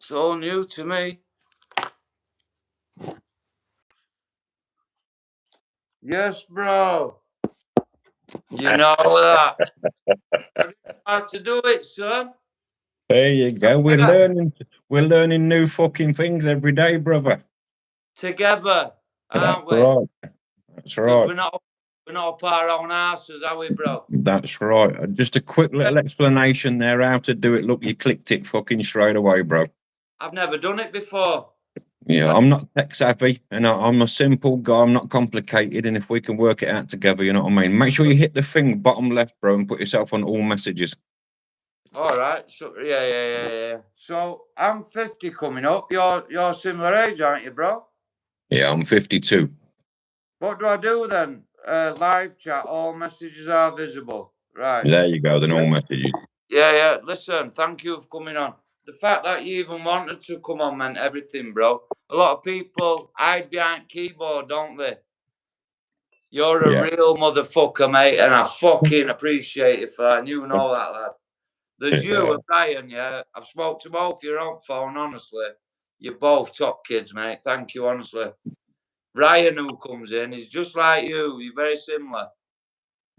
It's all new to me. Yes, bro. You know that. I didn't know how to do it, son. There you go. We're learning new fucking things every day, brother. Together, aren't we? Right. That's Because right. we're not up our own asses, are we, bro? That's right. Just a quick little explanation there how to do it. Look, you clicked it fucking straight away, bro. I've never done it before. Yeah, I'm not tech savvy, and I'm a simple guy. I'm not complicated, and if we can work it out together, you know what I mean. Make sure you hit the thing bottom left, bro, and put yourself on all messages. All right. So yeah. So I'm 50 coming up. You're similar age, aren't you, bro? Yeah, I'm 52. What do I do then? Live chat. All messages are visible. Right. There you go. Then all messages. Yeah. Listen, thank you for coming on. The fact that you even wanted to come on meant everything, bro. A lot of people hide behind keyboard, don't they? You're a real motherfucker, mate, and I fucking appreciate it for that. And you know that, lad. There's you and Ryan, yeah. I've spoke to both your own phone, honestly. You're both top kids, mate. Thank you, honestly. Ryan, who comes in, is just like you. You're very similar.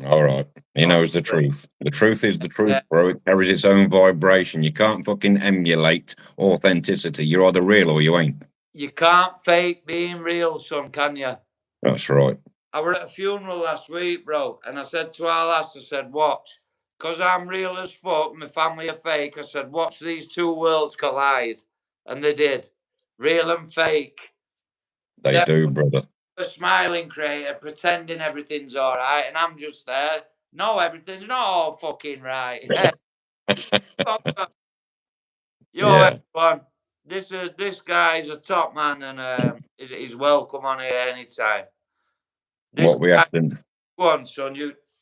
All right. He knows the truth. The truth is the truth, bro. It carries its own vibration. You can't fucking emulate authenticity. You're either real or you ain't. You can't fake being real, son, can you? That's right. I were at a funeral last week, bro, and I said to our lass, I said, watch, because I'm real as fuck, my family are fake, I said, watch these two worlds collide. And they did. Real and fake. They do, brother. A smiling creator, pretending everything's all right, and I'm just there. No, everything's not all fucking right. Everyone. This guy is a top man, and he's welcome on here anytime. What we have to go on, son.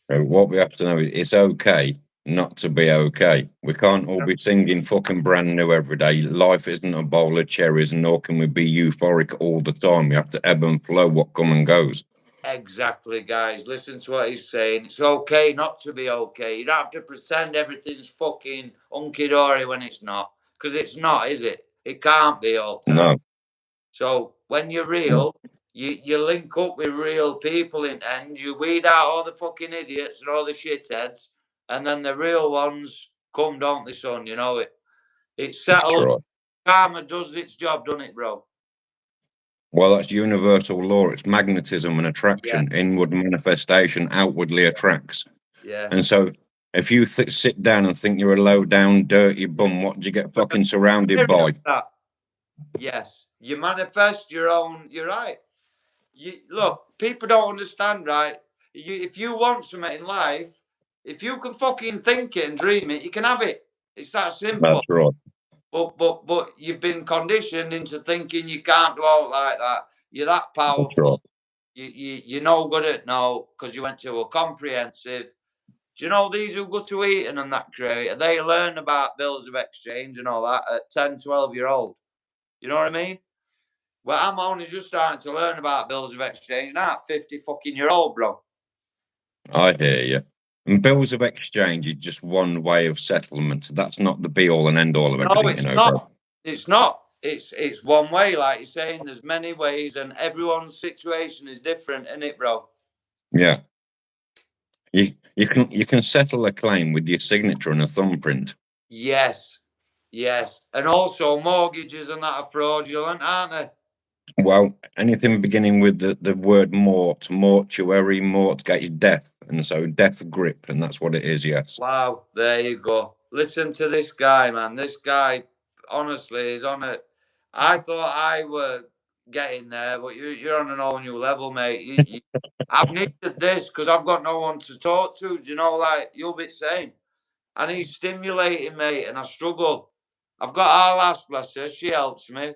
What we have to know is it's okay not to be okay. We can't all be singing fucking brand new every day. Life isn't a bowl of cherries, nor can we be euphoric all the time. We have to ebb and flow what come and goes. Exactly, guys. Listen to what he's saying. It's okay not to be okay. You don't have to pretend everything's fucking hunky-dory when it's not. Because it's not, is it? It can't be all the time. No. So when you're real, you link up with real people and you weed out all the fucking idiots and all the shitheads, and then the real ones come, don't they, son? You know it. It's settled. Right. Karma does its job, doesn't it, bro? Well, that's universal law. It's magnetism and attraction. Yeah. Inward manifestation outwardly attracts. Yeah. And so if you sit down and think you're a low down, dirty bum, what do you get fucking surrounded by? Yes. You manifest your own. You're right. Look, people don't understand, right? If you want something in life, if you can fucking think it and dream it, you can have it. It's that simple. That's right. But you've been conditioned into thinking you can't do all like that. You're that powerful. Right. You're no good at no because you went to a comprehensive. Do you know these who go to Eton and that creator? They learn about bills of exchange and all that at 10, 12-year-old. You know what I mean? Well, I'm only just starting to learn about bills of exchange now, 50-fucking-year-old, bro. I hear you. And bills of exchange is just one way of settlement. That's not the be all and end all of everything. No, it's not. Bro. It's not. It's one way, like you're saying. There's many ways, and everyone's situation is different, isn't it, bro? Yeah. You can settle a claim with your signature and a thumbprint. Yes. And also mortgages and that are fraudulent, aren't they? Well, anything beginning with the word mort, mortuary, mortgage, death. And so death grip, and that's what it is, yes. Wow, there you go. Listen to this guy, man. This guy, honestly, is on it. I thought I were getting there, but you're on an all new level, mate. I've needed this because I've got no one to talk to. Do you know, like, you'll be the same. And he's stimulating, mate, and I struggle. I've got our last, bless her, she helps me.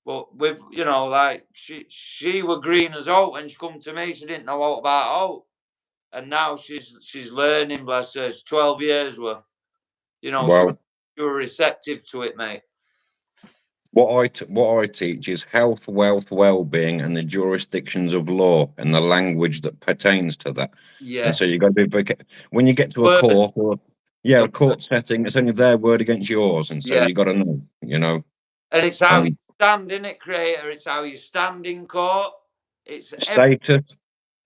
But with, you know, like, she were green as oat when she come to me. She didn't know all about oat. And now she's learning, bless her. It's 12 years worth. You know, well, you're receptive to it, mate. What I teach is health, wealth, well-being, and the jurisdictions of law and the language that pertains to that. Yeah. And so you got to be when you get to a court, or a court setting, it's only their word against yours, and so you got to know, you know. And it's how you stand in it, creator. It's how you stand in court. It's Status.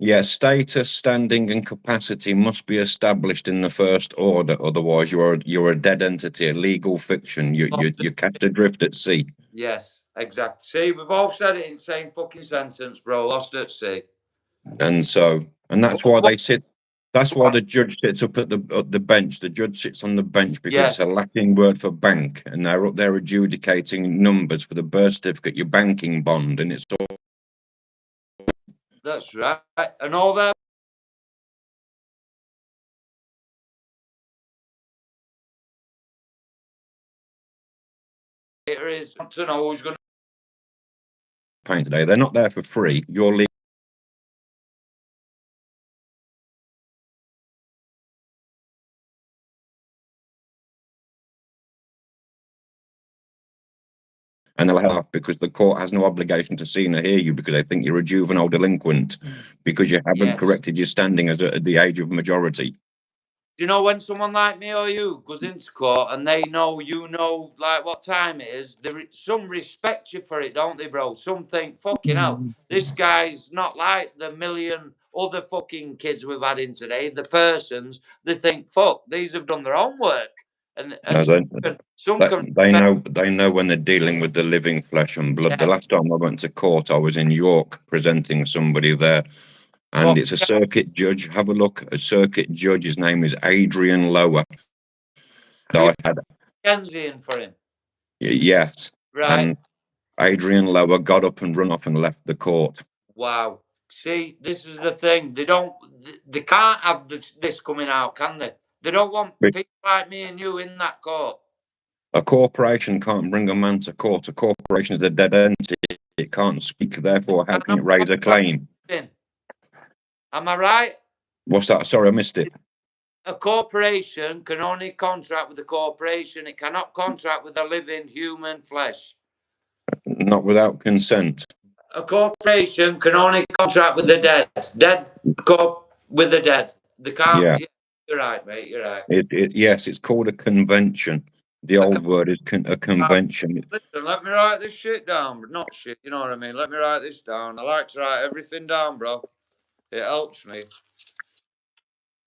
Yeah, status, standing, and capacity must be established in the first order. Otherwise, you're a dead entity, a legal fiction. You're cast adrift at sea. Yes, exactly. See, we both said it in the same fucking sentence, bro. Lost at sea. And that's why they sit. That's why the judge sits up at the bench. The judge sits on the bench because it's a Latin word for bank, and they're up there adjudicating numbers for the birth certificate, your banking bond, and it's all. That's right, and all that. It is to know who's going to paying today. They're not there for free. You're legal. And they'll have because the court has no obligation to see or hear you because they think you're a juvenile delinquent because you haven't corrected your standing as at the age of majority. Do you know when someone like me or you goes into court and they know you know like what time it is? Some respect you for it, don't they, bro? Some think, fucking hell, this guy's not like the million other fucking kids we've had in today. The persons they think, fuck, these have done their own work. And they know when they're dealing with the living flesh and blood. The last time I went to court, I was in York presenting somebody there, and it's a circuit judge. Have a look. A circuit judge. His name is Adrian Lower. I had Kenzie in for him. Yes, right. And Adrian Lower got up and run off and left the court. Wow. See, this is the thing. They can't have this coming out, can they? They don't want people like me and you in that court. A corporation can't bring a man to court. A corporation is a dead entity. It can't speak. Therefore, how can it raise a claim? Am I right? What's that? Sorry, I missed it. A corporation can only contract with a corporation. It cannot contract with a living human flesh. Not without consent. A corporation can only contract with the dead. With the dead. They can't. Yeah. You're right, mate. You're right. Yes, it's called a convention. The old word is a convention. Listen, let me write this shit down. Not shit, you know what I mean? Let me write this down. I like to write everything down, bro. It helps me.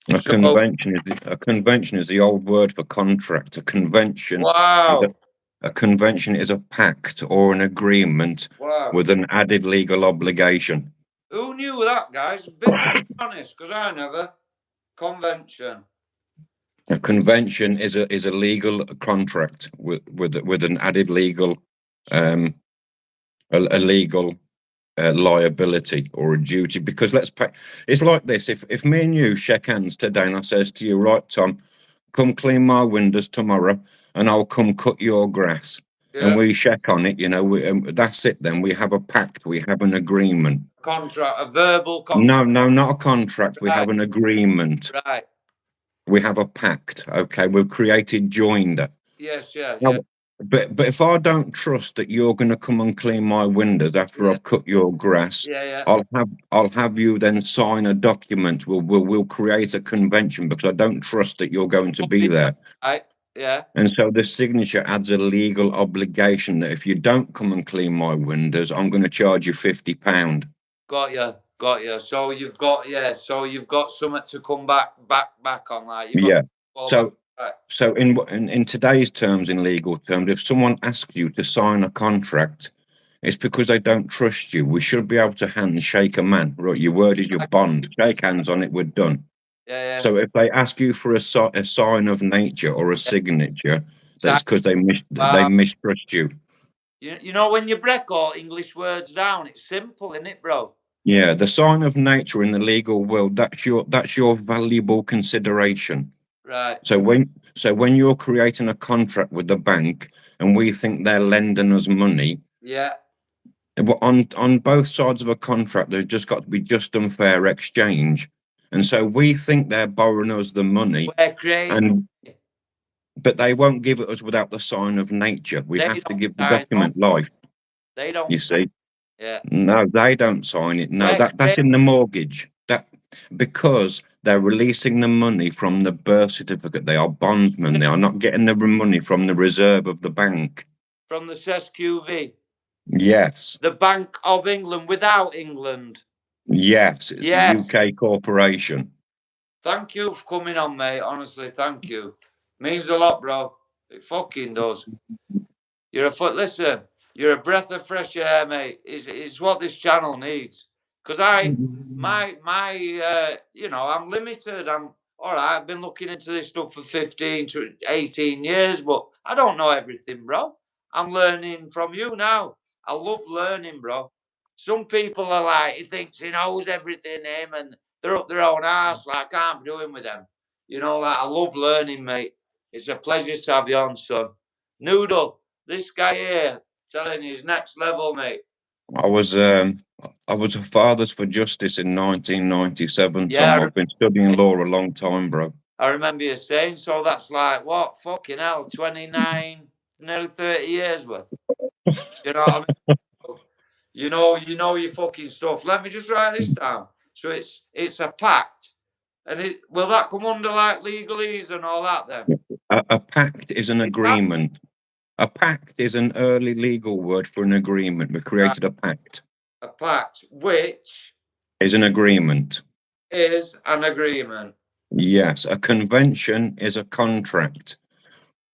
A convention is the old word for contract. A convention. Wow. A convention is a pact or an agreement with an added legal obligation. Who knew that, guys? Be honest, because I never. Convention. A convention is a legal contract with an added legal legal liability or a duty. Because it's like this: if me and you shake hands today, and I says to you, right, Tom, come clean my windows tomorrow, and I'll come cut your grass. Yeah. And we check on it, that's it. Then we have a pact. We have an agreement. Contract, a verbal contract. No, not a contract. Right. We have an agreement. Right. We have a pact. Okay, we've created joinder. Yes. But if I don't trust that you're going to come and clean my windows after I've cut your grass, I'll have you then sign a document. We'll create a convention because I don't trust that you're going to be there. Right. Yeah. And so the signature adds a legal obligation that if you don't come and clean my windows, I'm going to charge you £50. Got you. So you've got something to come back on, like. So in today's terms, in legal terms, if someone asks you to sign a contract, it's because they don't trust you. We should be able to handshake a man. Right, your word is your bond. Shake hands on it. We're done. Yeah. So if they ask you for a sign of nature or a signature, that's because they mistrust you. You know, when you break all English words down, it's simple, isn't it, bro? Yeah, the sign of nature in the legal world, that's your valuable consideration. Right. So when you're creating a contract with the bank and we think they're lending us money, on both sides of a contract, there's just got to be just and fair exchange. And so we think they're borrowing us the money, but they won't give it us without the sign of nature. We have to give the document life. They don't. You see? Yeah. No, they don't sign it. No, that's in the mortgage. Because they're releasing the money from the birth certificate. They are bondsmen. They are not getting the money from the reserve of the bank. from the SQV? Yes. The Bank of England without England. Yes, it's Yes. a UK corporation. Thank you for coming on, mate. Honestly, thank you. Means a lot, bro. It fucking does. Listen, you're a breath of fresh air, mate. It's what this channel needs. Because I'm limited. I'm all right. I've been looking into this stuff for 15 to 18 years, but I don't know everything, bro. I'm learning from you now. I love learning, bro. Some people are like, he thinks he knows everything, him, and they're up their own arse. Like, I can't be doing with them. Like, I love learning, mate. It's a pleasure to have you on, son. Noodle, this guy here, telling you he's next level, mate. I was a Fathers for Justice in 1997. Yeah, so I've been studying law a long time, bro. I remember you saying so. That's like what? Fucking hell, 29, nearly 30 years worth. You know what I mean? You know your fucking stuff. Let me just write this down. So it's a pact, and will that come under like legalese and all that then? A pact is an agreement. A pact is an early legal word for an agreement. We created a pact. A pact, which is an agreement. Is an agreement. Yes, a convention is a contract.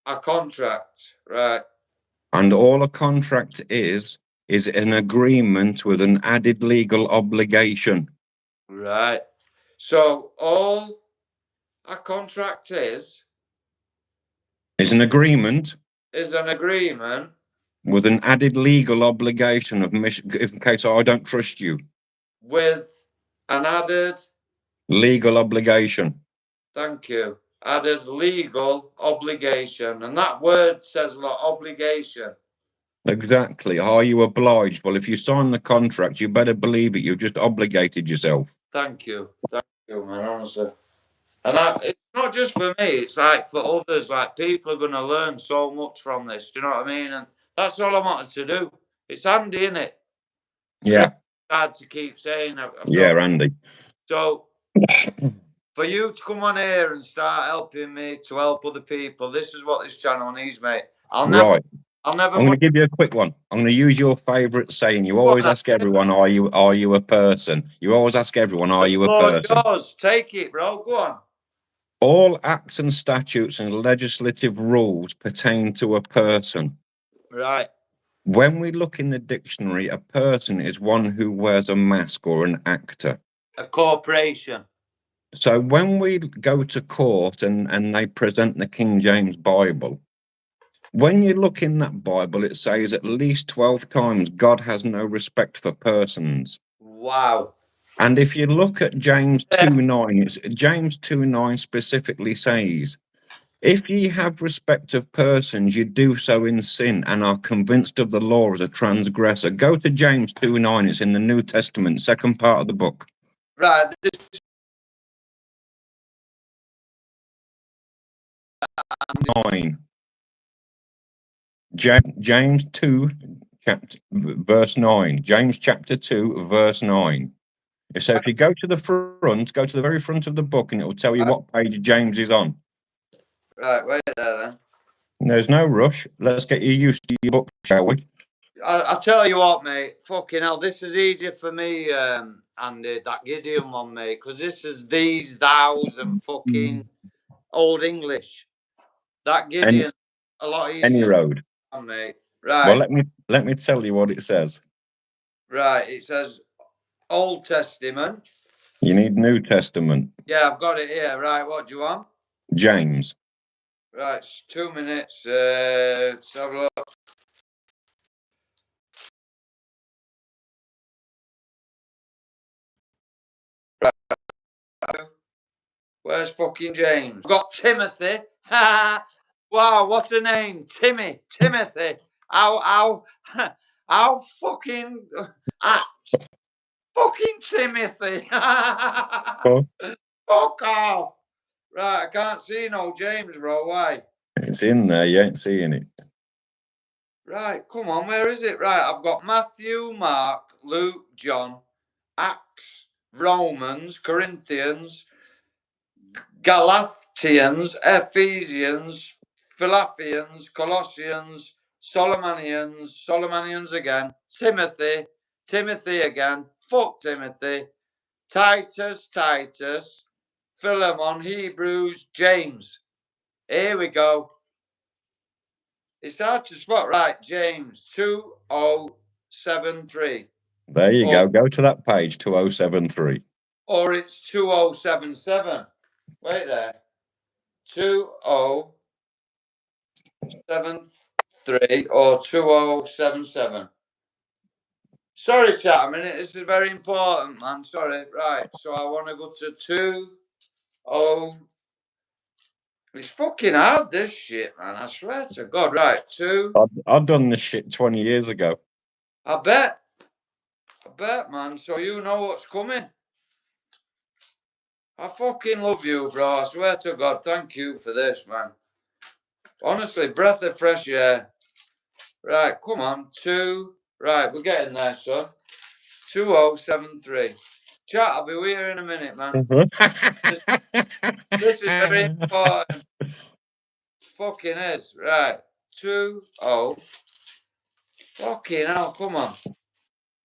A contract, right. And all a contract is an agreement with an added legal obligation. Right. So all a contract is an agreement. Is an agreement with an added legal obligation of in case I don't trust you. With an added legal obligation. Thank you. Added legal obligation. And that word says a lot, obligation. Exactly. Are you obliged? Well, if you sign the contract, you better believe it. You've just obligated yourself. Thank you. Thank you, man, honestly. And it's not just for me, it's like for others. Like, people are going to learn so much from this. Do you know what I mean? And that's all I wanted to do. It's handy, isn't it? Yeah. It's hard to keep saying. Yeah, Andy. So, for you to come on here and start helping me to help other people, this is what this channel needs, mate. I'm going to give you a quick one. I'm going to use your favourite saying. You always ask everyone, are you a person? You always ask everyone, are you a person? Yours. Take it, bro. Go on. All acts and statutes and legislative rules pertain to a person. Right. When we look in the dictionary, a person is one who wears a mask or an actor. A corporation. So when we go to court and they present the King James Bible, when you look in that Bible, it says at least 12 times God has no respect for persons. Wow. And if you look at James 2:9, James 2:9 specifically says, if ye have respect of persons, you do so in sin and are convinced of the law as a transgressor. Go to James 2:9. It's in the New Testament, second part of the book. Right. James 2, verse 9. James chapter 2, verse 9. So if you go to the front, go to the very front of the book, and it will tell you what page James is on. Right, wait there then. There's no rush. Let's get you used to your book, shall we? I'll tell you what, mate. Fucking hell, this is easier for me, Andy, that Gideon one, mate, because this is these, thous, and fucking Old English. That Gideon, a lot easier. Any road. Mate. Right. Well, let me tell you what it says. Right, it says Old Testament. You need New Testament. Yeah, I've got it here. Right, what do you want? James. Right, 2 minutes. Let's have a look. Right. Where's fucking James? I've got Timothy. Wow, what a name. Timothy. How fucking act. Fucking Timothy. Oh. Fuck off. Right, I can't see no James, bro. Why? It's in there. You ain't seeing it. Right, come on. Where is it? Right, I've got Matthew, Mark, Luke, John, Acts, Romans, Corinthians, Galatians, Ephesians, Philippians, Colossians, Solomonians again, Timothy again, fuck Timothy, Titus, Philemon, Hebrews, James. Here we go. It's hard to spot, right? James 2073. There you go. Go to that page 2073. Or it's 2077. Wait there. 2073 or 2077. Sorry, chat a minute. This is very important, man. Sorry. Right. So I want to go to 20. It's fucking hard, this shit, man. I swear to God. Right. I've done this shit 20 years ago. I bet, man. So you know what's coming. I fucking love you, bro. I swear to God. Thank you for this, man. Honestly, breath of fresh air. Right, come on. Right, we're getting there, son. 2073. Chat, I'll be with you in a minute, man. This is very important. Fucking is. Right. 20. Fucking hell, come on.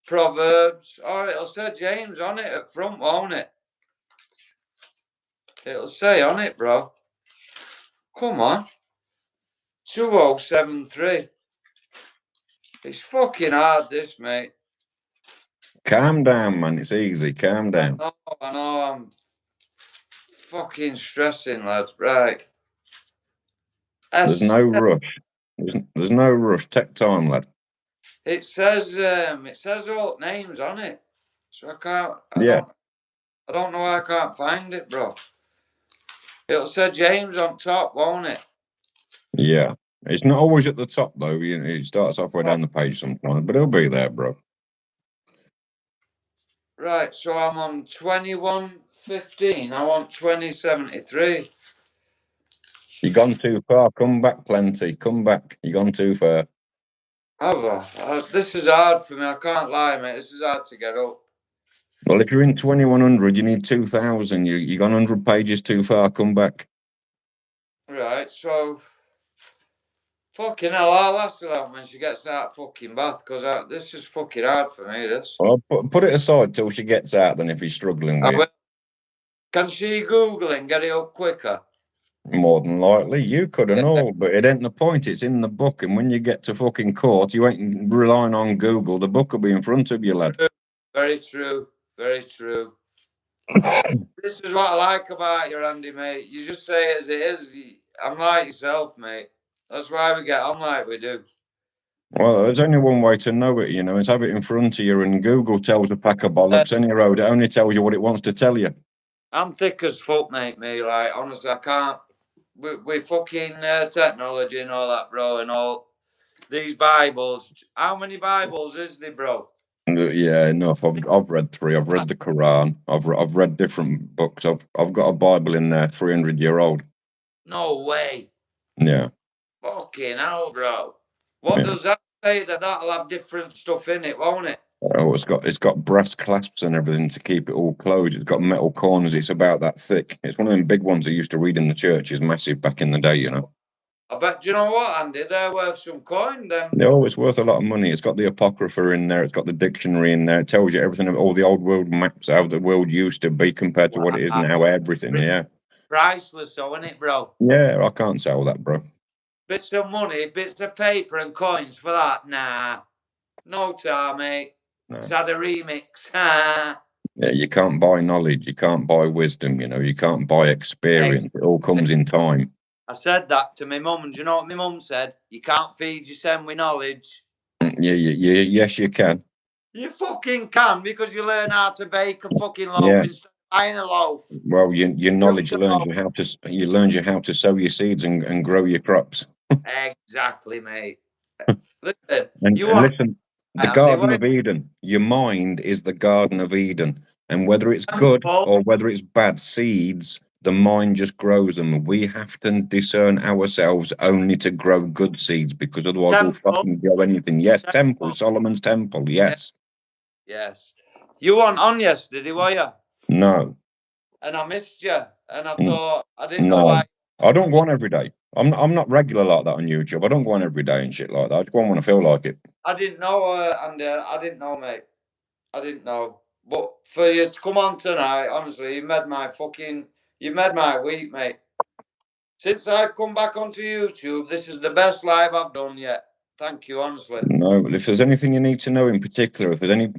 Proverbs. Oh, it'll say James on it at front, won't it? It'll say on it, bro. Come on. 2073. It's fucking hard, this, mate. Calm down, man. It's easy. Calm down. I know. I'm fucking stressing, lads. Right. There's no rush. There's no rush. Take time, lad. It says all names on it, so I can't. I don't know why I can't find it, bro. It'll say James on top, won't it? Yeah. It's not always at the top though. You know, it starts halfway down the page sometimes, but it'll be there, bro. Right. So I'm on 2115. I want 2073. You've gone too far. Come back, plenty. Come back. You've gone too far. This is hard for me. I can't lie, mate. This is hard to get up. Well, if you're in 2100, you need 2000. You've gone 100 pages too far. Come back. Right. So, fucking hell, I'll ask her out when she gets out of fucking bath, because this is fucking hard for me, this. Well, put it aside till she gets out, then if he's struggling with it. Can she Google it and get it up quicker? More than likely, you could and all, but it ain't the point. It's in the book, and when you get to fucking court, you ain't relying on Google. The book will be in front of you, lad. Very true. Very true. This is what I like about you, Andy, mate. You just say it as it is. I'm like yourself, mate. That's why we get on like we do. Well, there's only one way to know it, you know, is have it in front of you, and Google tells a pack of bollocks any road. It only tells you what it wants to tell you. I'm thick as fuck, mate, me. Like, honestly, I can't. We fucking technology and all that, bro, and all these Bibles. How many Bibles is there, bro? Yeah, enough. I've read 3. I've read the Quran. I've read different books. I've got a Bible in there, 300-year-old. No way. Yeah. Fucking hell, bro. What does that say? That'll have different stuff in it, won't it? Oh, it's got brass clasps and everything to keep it all closed. It's got metal corners. It's about that thick. It's one of them big ones I used to read in the churches, massive back in the day, you know. I bet. Do you know what, Andy? They're worth some coin, then. No, it's worth a lot of money. It's got the Apocrypha in there. It's got the dictionary in there. It tells you everything of all the old world maps, how the world used to be compared to what it is now. Everything, yeah. Priceless, though, isn't it, bro? Yeah, I can't sell that, bro. Bits of money, bits of paper and coins for that? Nah. No time, mate. No. It's had a remix. Yeah, you can't buy knowledge. You can't buy wisdom, you know. You can't buy experience. It all comes in time. I said that to my mum, and do you know what my mum said? You can't feed your son with knowledge. Yeah, yes, you can. You fucking can, because you learn how to bake a fucking loaf instead of buying a loaf. Well, your knowledge learns you how to sow your seeds and grow your crops. Exactly, mate. Listen, listen. The Garden of Eden. Your mind is the Garden of Eden, and whether it's good or whether it's bad seeds, the mind just grows them. We have to discern ourselves only to grow good seeds, because otherwise we'll fucking grow anything. Yes, temple, Solomon's temple. Yes. Yes. You weren't on yesterday, were you? No. And I missed you, and I thought I didn't know why. I don't go on every day. I'm not regular like that on YouTube. I don't go on every day and shit like that. I just go on when I feel like it. I didn't know, Andy. I didn't know, mate. I didn't know. But for you to come on tonight, honestly, you made my week, mate. Since I've come back onto YouTube, this is the best live I've done yet. Thank you, honestly. No, if there's anything you need to know in particular, if there's any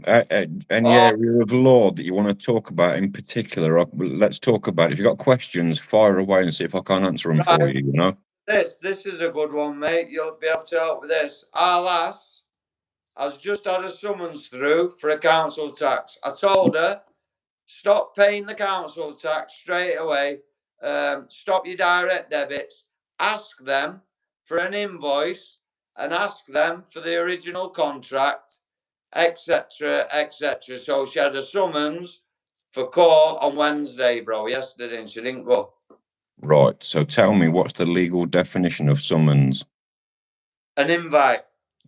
area of law that you want to talk about in particular, let's talk about it. If you've got questions, fire away and see if I can't answer them for you, you know? This is a good one, mate. You'll be able to help with this. Our lass has just had a summons through for a council tax. I told her, stop paying the council tax straight away. Stop your direct debits. Ask them for an invoice and ask them for the original contract, etc., etc. So she had a summons for court on Wednesday, bro, yesterday, and she didn't go. Right. So tell me, what's the legal definition of summons? An invite.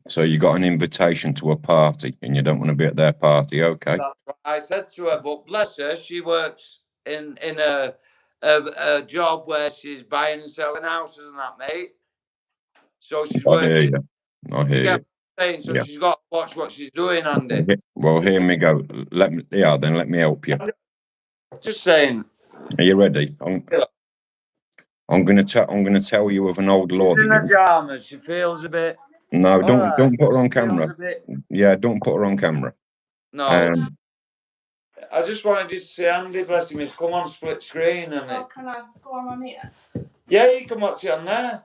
So you got an invitation to a party and you don't want to be at their party, okay? That's what I said to her, but bless her, she works in a job where she's buying and selling houses and that, mate. So she's working. I hear you. So she's got to watch what she's doing, Andy. Well, hear me go. Let me help you. Just saying. Are you ready? I'm gonna tell you of an old law. She's in her pajamas. She feels a bit. No, don't put her on camera. Yeah, don't put her on camera. No. I just wanted you to see Andy, bless him, he's come on split screen and can I go on here? Yeah, you can watch it on there.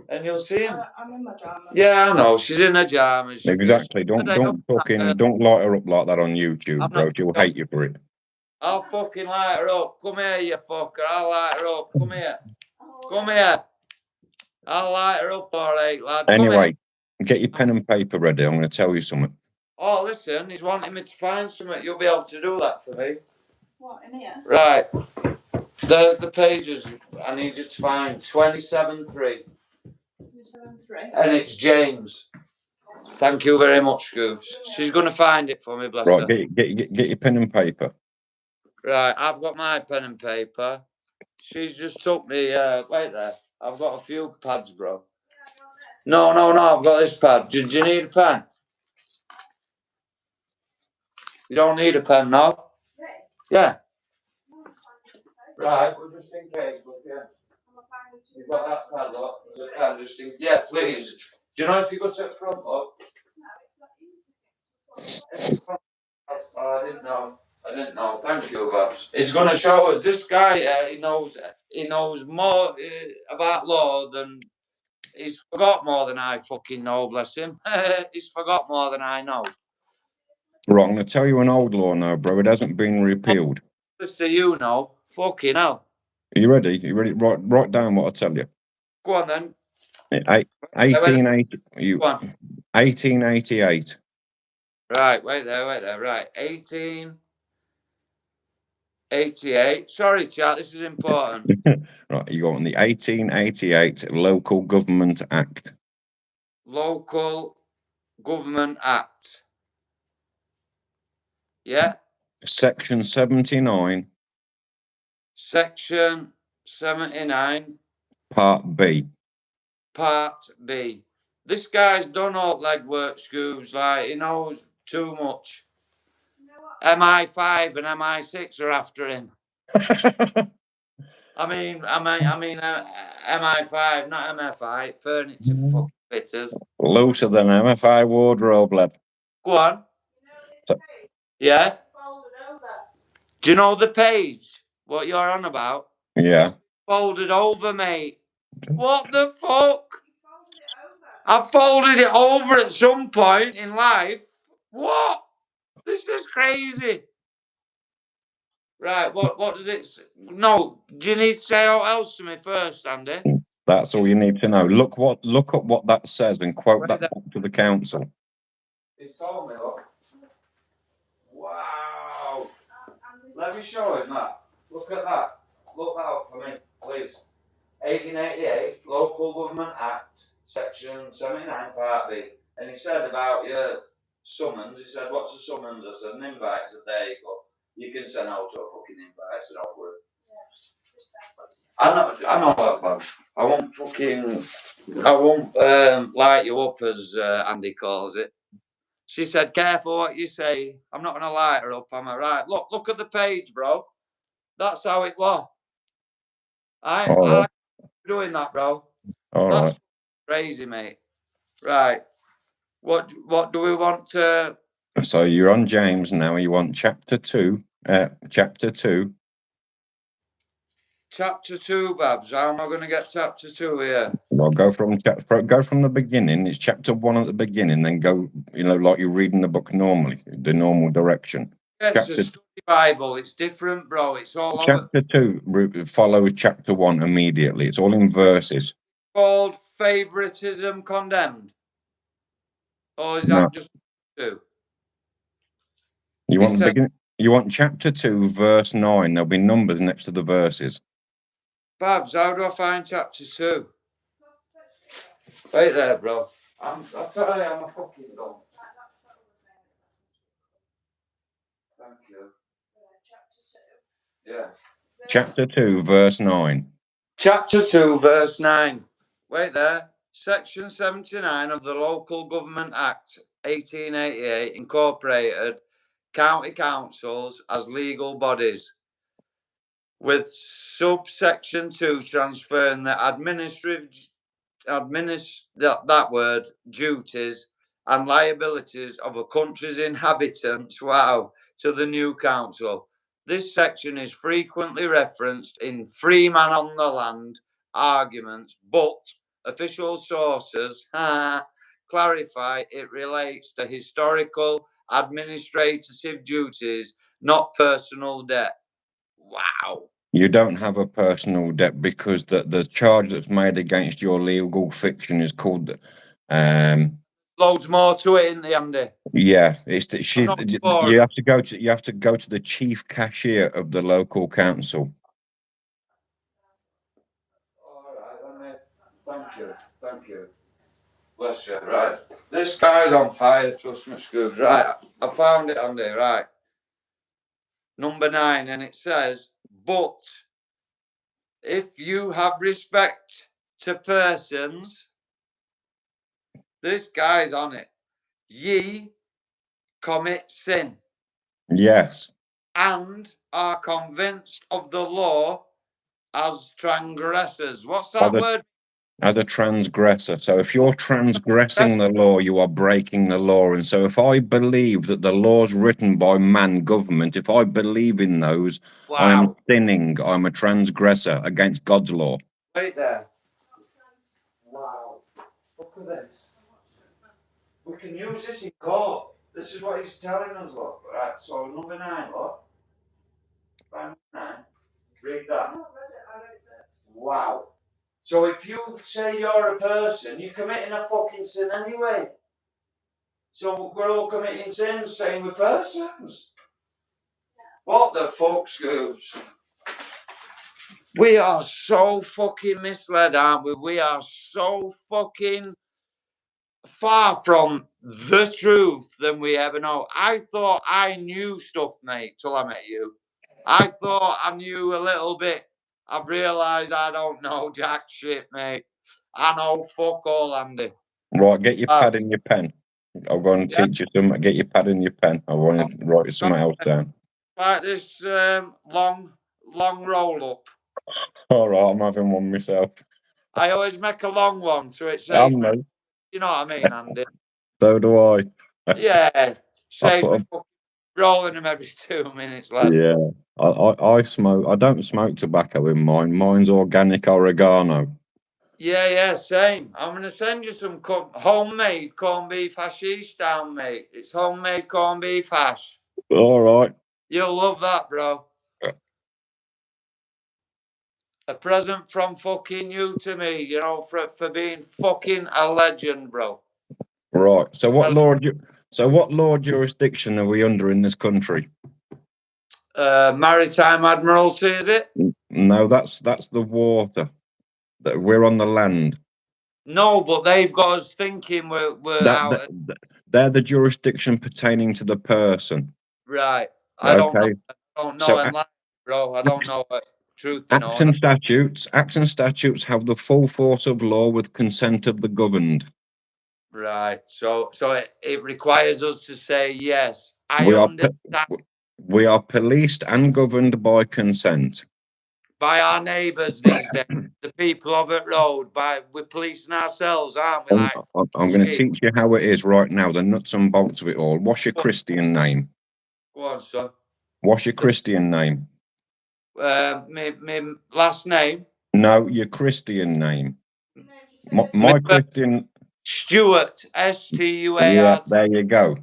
And you'll see him. I'm in my pajamas. Yeah, I know. She's in her pajamas. Exactly. Don't light her up like that on YouTube, bro. She'll hate you for it. I'll fucking light her up. Come here, you fucker. I'll light her up. Come here. Come here. I'll light her up, all right, lad. Anyway, get your pen and paper ready. I'm going to tell you something. Oh, listen, he's wanting me to find something. You'll be able to do that for me. What, in here? Right. There's the pages. I need you to find 27.3. 27.3. And it's James. Thank you very much, Goose. She's going to find it for me, bless her. Right, get your pen and paper. Right, I've got my pen and paper. She's just took me, wait there. I've got a few pads, bro. No, I've got this pad. Do you need a pen? You don't need a pen now? Yeah. Right, well, just in case, look here. You've got that pad, look. There's a pen just in. Yeah, please. Do you know if you go to the front, look? I didn't know. Thank you, Babs. He's going to show us. This guy, he knows more about law than. He's forgot more than I fucking know, bless him. He's forgot more than I know. Right, I'm going to tell you an old law now, bro. It hasn't been repealed. Mister, you know. Fucking hell. Are you ready? Write down what I tell you. Go on then. 1888. Right, wait there. Right, 1888. Sorry, chat, this is important. Right, you go on the 1888 Local Government Act. Local Government Act. Yeah. Section 79. Section 79. Part B. Part B. This guy's done all legwork, Scoobs. Like, he knows too much. MI5 and MI6 are after him. I mean, MI5, not MFI. Furniture fucking fitters. Looser than MFI wardrobe, lad. Go on. Yeah. Do you know the page? What you're on about? Yeah. Folded over, mate. What the fuck? I folded it over at some point in life. What? This is crazy. Right, what does it say? No, do you need to say what else to me first, Andy? That's all you need to know. Look at what that says and quote that back to the council. He's told me, look. Wow. Let me show him that. Look at that. Look that up for me, please. 1888 Local Government Act, Section 79, Part B. And he said about your summons, he said, what's a summons? I said, an invite. I said, there you go. You can send out to a fucking invite. I said, off with it. I know that, Bob. I won't light you up, as Andy calls it. She said, "Careful what you say. I'm not gonna light her up, am I?" Right. Look at the page, bro. That's how it was. I All right. ain't doing that, bro. All That's right. crazy, mate. Right. What do we want to? So you're on James now. You want chapter 2. Chapter 2. Chapter 2, Babs. How am I going to get chapter 2 here? Well, go from the beginning. It's chapter 1 at the beginning. Then go, like you're reading the book normally, the normal direction. Yes, a study Bible. It's different, bro. It's all over. Chapter 2 follows chapter 1 immediately. It's all in verses. Called favoritism condemned. Or is No. that just 2? You want the beginning? You want chapter 2, verse 9. There'll be numbers next to the verses. Babs, how do I find chapter 2? Wait there, bro. I'll tell you, I'm a fucking dumb. Thank you. Yeah. Chapter 2, verse 9. Chapter 2, verse 9. Wait there. Section 79 of the Local Government Act 1888 incorporated county councils as legal bodies, with subsection 2 transferring the duties and liabilities of a country's inhabitants, to the new council. This section is frequently referenced in Free Man on the Land arguments, but official sources clarify it relates to historical administrative duties, not personal debt. Wow. You don't have a personal debt because the charge that's made against your legal fiction is called loads more to it, isn't there, Andy? Yeah, it's that you have to go to the chief cashier of the local council. All right, thank you. Bless you. Right, this guy's on fire. Trust me, Scoops. Right, I found it, Andy. Right, number 9, and it says, "But if you have respect to persons," this guy's on it, "ye commit sin." Yes. "And are convinced of the law as transgressors." What's that word? As a transgressor. So if you're transgressing the law, you are breaking the law. And so if I believe that the laws written by man government, if I believe in those, I am sinning. I'm a transgressor against God's law. Wait there. Wow. Look at this. We can use this in court. This is what he's telling us, look. Right, so number 9, look. 9. Read that. Wow. So if you say you're a person, you're committing a fucking sin anyway. So we're all committing sins, saying we're persons. What the fuck, Scoops? We are so fucking misled, aren't we? We are so fucking far from the truth than we ever know. I thought I knew stuff, mate, till I met you. I thought I knew a little bit. I've realised I don't know jack shit, mate. I know fuck all, Andy. Right, get your pad and your pen. I'm going to teach you something. Get your pad and your pen. I want to write something else down. Like this long roll up. All right, I'm having one myself. I always make a long one, so it saves me. You know what I mean, Andy? So do I. Yeah, saves me rolling them every 2 minutes. Lad. Yeah, I smoke. I don't smoke tobacco in mine. Mine's organic oregano. Yeah, same. I'm going to send you some homemade corned beef hashish down, mate. It's homemade corned beef hash. All right. You'll love that, bro. Yeah. A present from fucking you to me, you know, for being fucking a legend, bro. Right. So what law jurisdiction are we under in this country? Maritime Admiralty, is it? No, that's the water. That we're on the land. No, but they've got us thinking we're out. They're the jurisdiction pertaining to the person. Right. I don't know. I don't know, bro. I don't know it. Truth be Acts and known. statutes have the full force of law with consent of the governed. Right. So it requires us to say yes. I We are understand we are policed and governed by consent. by our neighbours these days, the people of it road. We're policing ourselves, aren't we? I'm going to teach you how it is right now, the nuts and bolts of it all. What's your Christian name? Go on, son. What's your Christian name? My last name. No, your Christian name. My Christian. Stuart. Stuart. Yeah, there you go.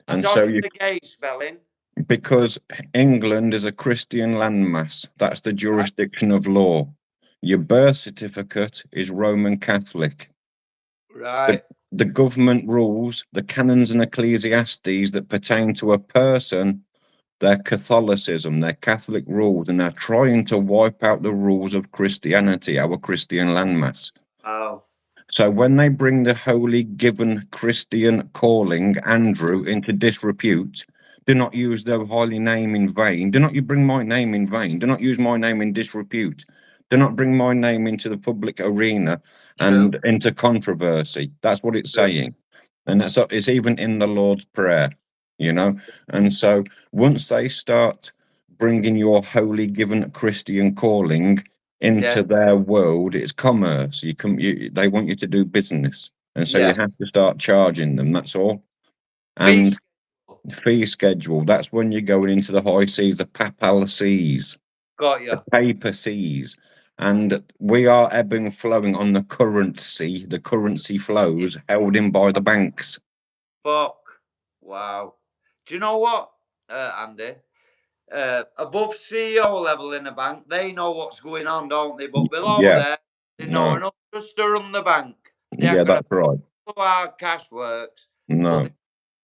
And so you the gay spelling. Because England is a Christian landmass. That's the jurisdiction of law. Your birth certificate is Roman Catholic. Right. The government rules, the canons and ecclesiastes that pertain to a person, their Catholicism, their Catholic rules, and they're trying to wipe out the rules of Christianity, our Christian landmass. Oh. So when they bring the holy given Christian calling, Andrew, into disrepute, do not use the holy name in vain. Do not you bring my name in vain. Do not use my name in disrepute. Do not bring my name into the public arena and into controversy. That's what it's saying. And it's even in the Lord's Prayer, you know. And so once they start bringing your holy given Christian calling into their world, it's commerce. They want you to do business. And so you have to start charging them. That's all. And fee schedule. That's when you're going into the high seas, the papal seas. Got you. The paper seas. And we are ebbing and flowing on the currency. The currency flows held in by the banks. Fuck. Wow. Do you know what, Andy? Above CEO level in the bank, they know what's going on, don't they? But below there, they know enough just to run the bank. That's right. How cash works. No. But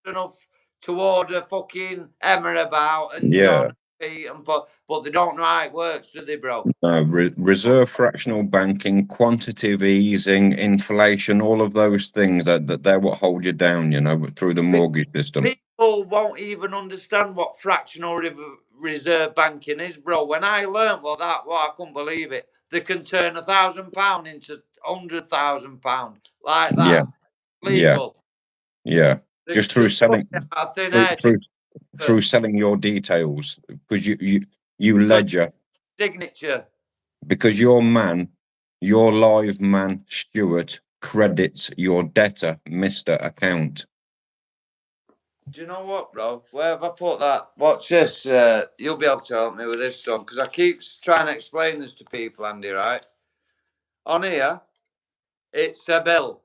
they enough to order fucking Emma about and John and but they don't know how it works, do they, bro? No, reserve fractional banking, quantitative easing, inflation, all of those things that they're what hold you down, you know, through the mortgage system. People won't even understand what fractional reserve banking is, bro. When I learned I couldn't believe it. They can turn £1,000 into £100,000 like that. Yeah. Legal. Yeah. Just through selling through selling your details, because you ledger signature, because your live man Stuart credits your debtor Mr. Account. Do you know what, bro? Where have I put that? Watch this. You'll be able to help me with this one because I keep trying to explain this to people, Andy, right? On here, it's a bill.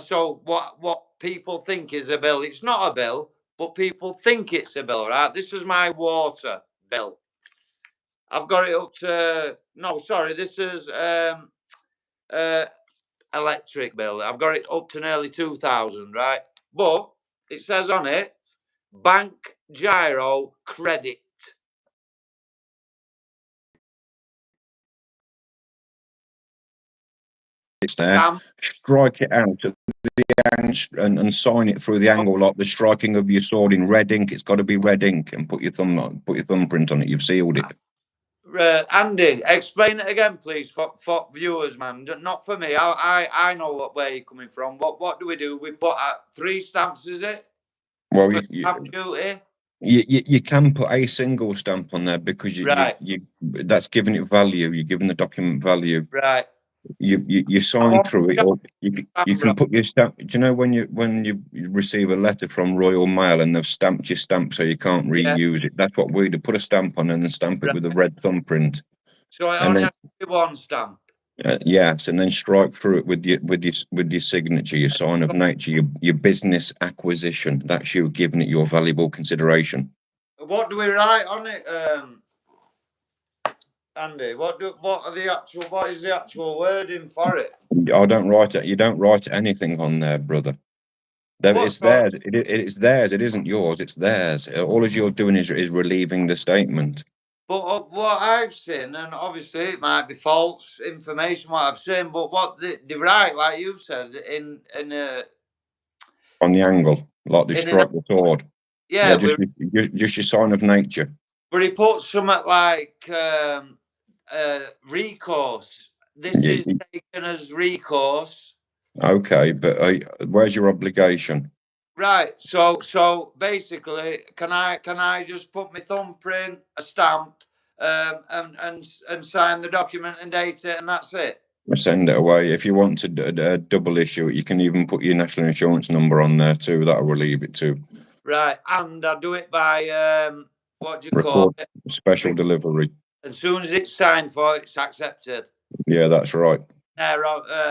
So what people think is a bill, it's not a bill, but people think it's a bill, right? This is my water bill. I've got it up to, this is electric bill. I've got it up to nearly 2,000, right? But it says on it, bank gyro credit. It's there. Strike it out at the and sign it through the angle like the striking of your sword in red ink. It's got to be red ink, and put your thumbprint on it. You've sealed it. Andy, explain it again, please, for viewers, man. Not for me. I know where you're coming from. What do? We put 3 stamps, is it? Well, you can put a single stamp on there because that's giving it value. You're giving the document value. Right. You sign through it, or you can put your stamp. Do you know when you receive a letter from Royal Mail and they've stamped your stamp so you can't reuse it? That's what we do. Put a stamp on and then stamp it with a red thumbprint. So I only have to do 1 stamp. Yes, and then strike through it with your signature, your sign of nature, your business acquisition. That's you giving it your valuable consideration. What do we write on it, Andy? What is the actual wording for it? I don't write it. You don't write anything on there, brother. It's theirs. It's theirs. It isn't yours. It's theirs. All you're doing is relieving the statement. But what I've seen, and obviously it might be false information what I've seen, but what they write, like you said, in on the angle, like they strike the sword. Just your sign of nature. But he puts something like recourse. This Yeah, is taken as recourse. okay, but where's your obligation? Right. So basically, can I just put my thumbprint, a stamp, and sign the document and date it, and that's it? Send it away. If you want to double issue it, you can even put your national insurance number on there too. That'll relieve it too. Right. And I do it by what do you call Record it? special delivery. As soon as it's signed for, it's accepted. Yeah, that's right. There,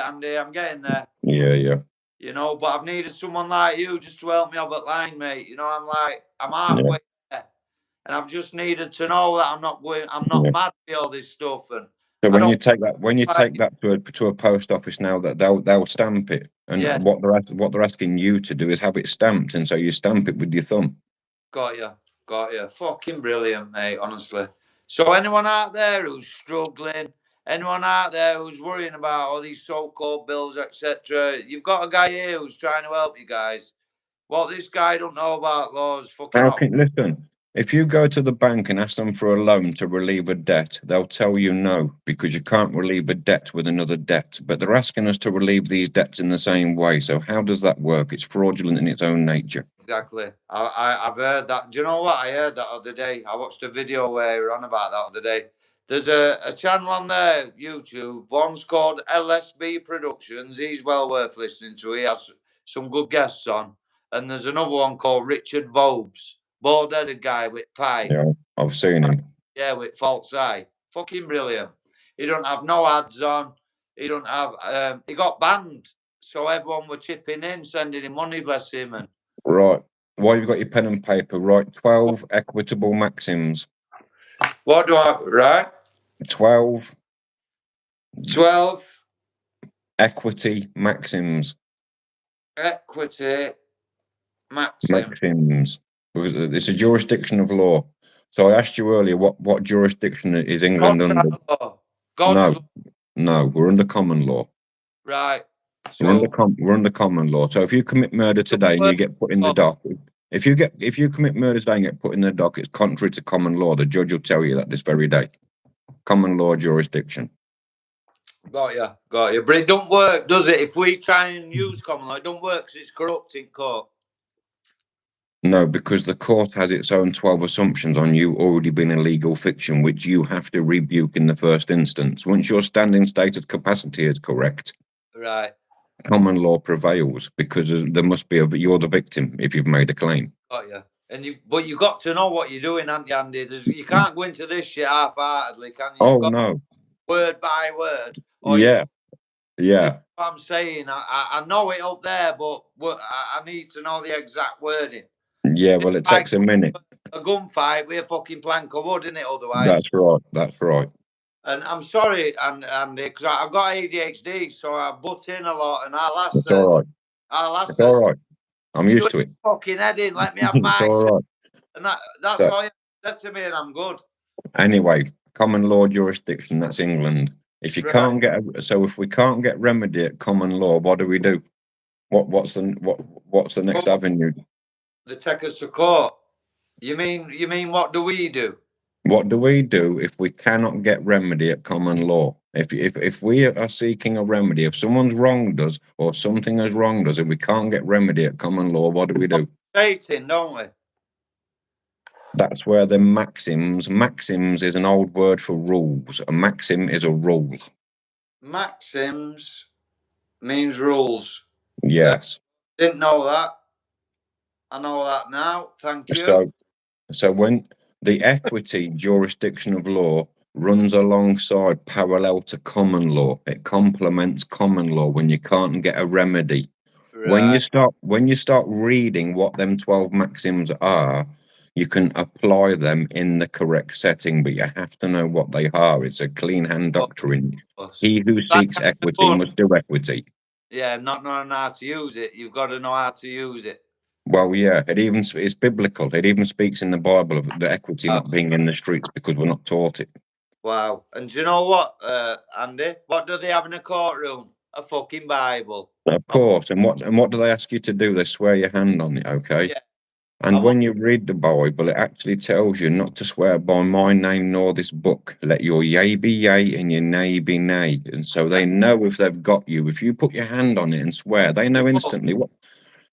Andy, I'm getting there. Yeah. You know, but I've needed someone like you just to help me off that line, mate. You know, I'm halfway there, and I've just needed to know that I'm not mad with all this stuff. And so when you take that to a post office now, that they'll stamp it, and what they're asking you to do is have it stamped, and so you stamp it with your thumb. Got you. Fucking brilliant, mate. Honestly. So anyone out there who's struggling, anyone out there who's worrying about all these so-called bills, etc., you've got a guy here who's trying to help you guys. What this guy don't know about laws, fucking up. Listen, if you go to the bank and ask them for a loan to relieve a debt, they'll tell you no, because you can't relieve a debt with another debt. But they're asking us to relieve these debts in the same way. So how does that work? It's fraudulent in its own nature. Exactly. I've heard that. Do you know what? I heard that other day. I watched a video where you were on about that other day. There's a channel on there, YouTube. One's called LSB Productions. He's well worth listening to. He has some good guests on. And there's another one called Richard Vobes. Bald-headed guy with pipe. Yeah, I've seen him. Yeah, with false eye. Fucking brilliant. He don't have no ads on. He don't have... he got banned. So everyone were chipping in, sending him money, bless him. And right. While you've got your pen and paper, write 12 equitable maxims. What do I... Right? 12 equity maxims. Maxims. It's a jurisdiction of law. So I asked you earlier, what jurisdiction is England under? No, we're under common law. Right. So we're under common law. So if you commit murder today and you get put in the dock, if you commit murder today and get put in the dock, it's contrary to common law. The judge will tell you that this very day. Common law jurisdiction. Got you. But it don't work, does it? If we try and use common law, it don't work because it's corrupt in court. No, because the court has its own 12 assumptions on you already being a legal fiction, which you have to rebuke in the first instance. Once your standing state of capacity is correct, right, common law prevails, because there must be you're the victim if you've made a claim. Got you. But you've got to know what you're doing, haven't you, Andy? You can't go into this shit half-heartedly, can you? Oh, no. Word by word. Yeah. You know what I'm saying? I know it up there, but I need to know the exact wording. Yeah, well, it takes a minute. A gunfight with a fucking plank of wood, isn't it? Otherwise. That's right. And I'm sorry, Andy, because I've got ADHD, so I butt in a lot, and It's all right. I'm used to it. Fucking head in, let me have my right. And that's all you said to me, and I'm good. Anyway, common law jurisdiction, that's England. If you can't get if we can't get remedy at common law, what do we do? What's the next avenue? They take us to court. You mean what do we do? What do we do if we cannot get remedy at common law? If we are seeking a remedy, if someone's wronged us or something has wronged us and we can't get remedy at common law, what do we do? Stating, don't we? That's where the maxims is an old word for rules. A maxim is a rule. Maxims means rules. Yes. Didn't know that. I know that now. Thank you. So when the equity jurisdiction of law runs alongside parallel to common law, it complements common law when you can't get a remedy. Right. When you start reading what them 12 maxims are, you can apply them in the correct setting, but you have to know what they are. It's a clean hand doctrine. He who seeks equity must do equity. Yeah, not knowing how to use it. You've got to know how to use it. Well, yeah, it's biblical. It even speaks in the Bible of the equity not being in the streets because we're not taught it. Wow. And do you know what, Andy? What do they have in a courtroom? A fucking Bible. Of course. And what do they ask you to do? They swear your hand on it, okay? Yeah. And when you read the Bible, it actually tells you not to swear by my name nor this book. Let your yea be yea and your nay be nay. And so they know if they've got you. If you put your hand on it and swear, they know instantly what.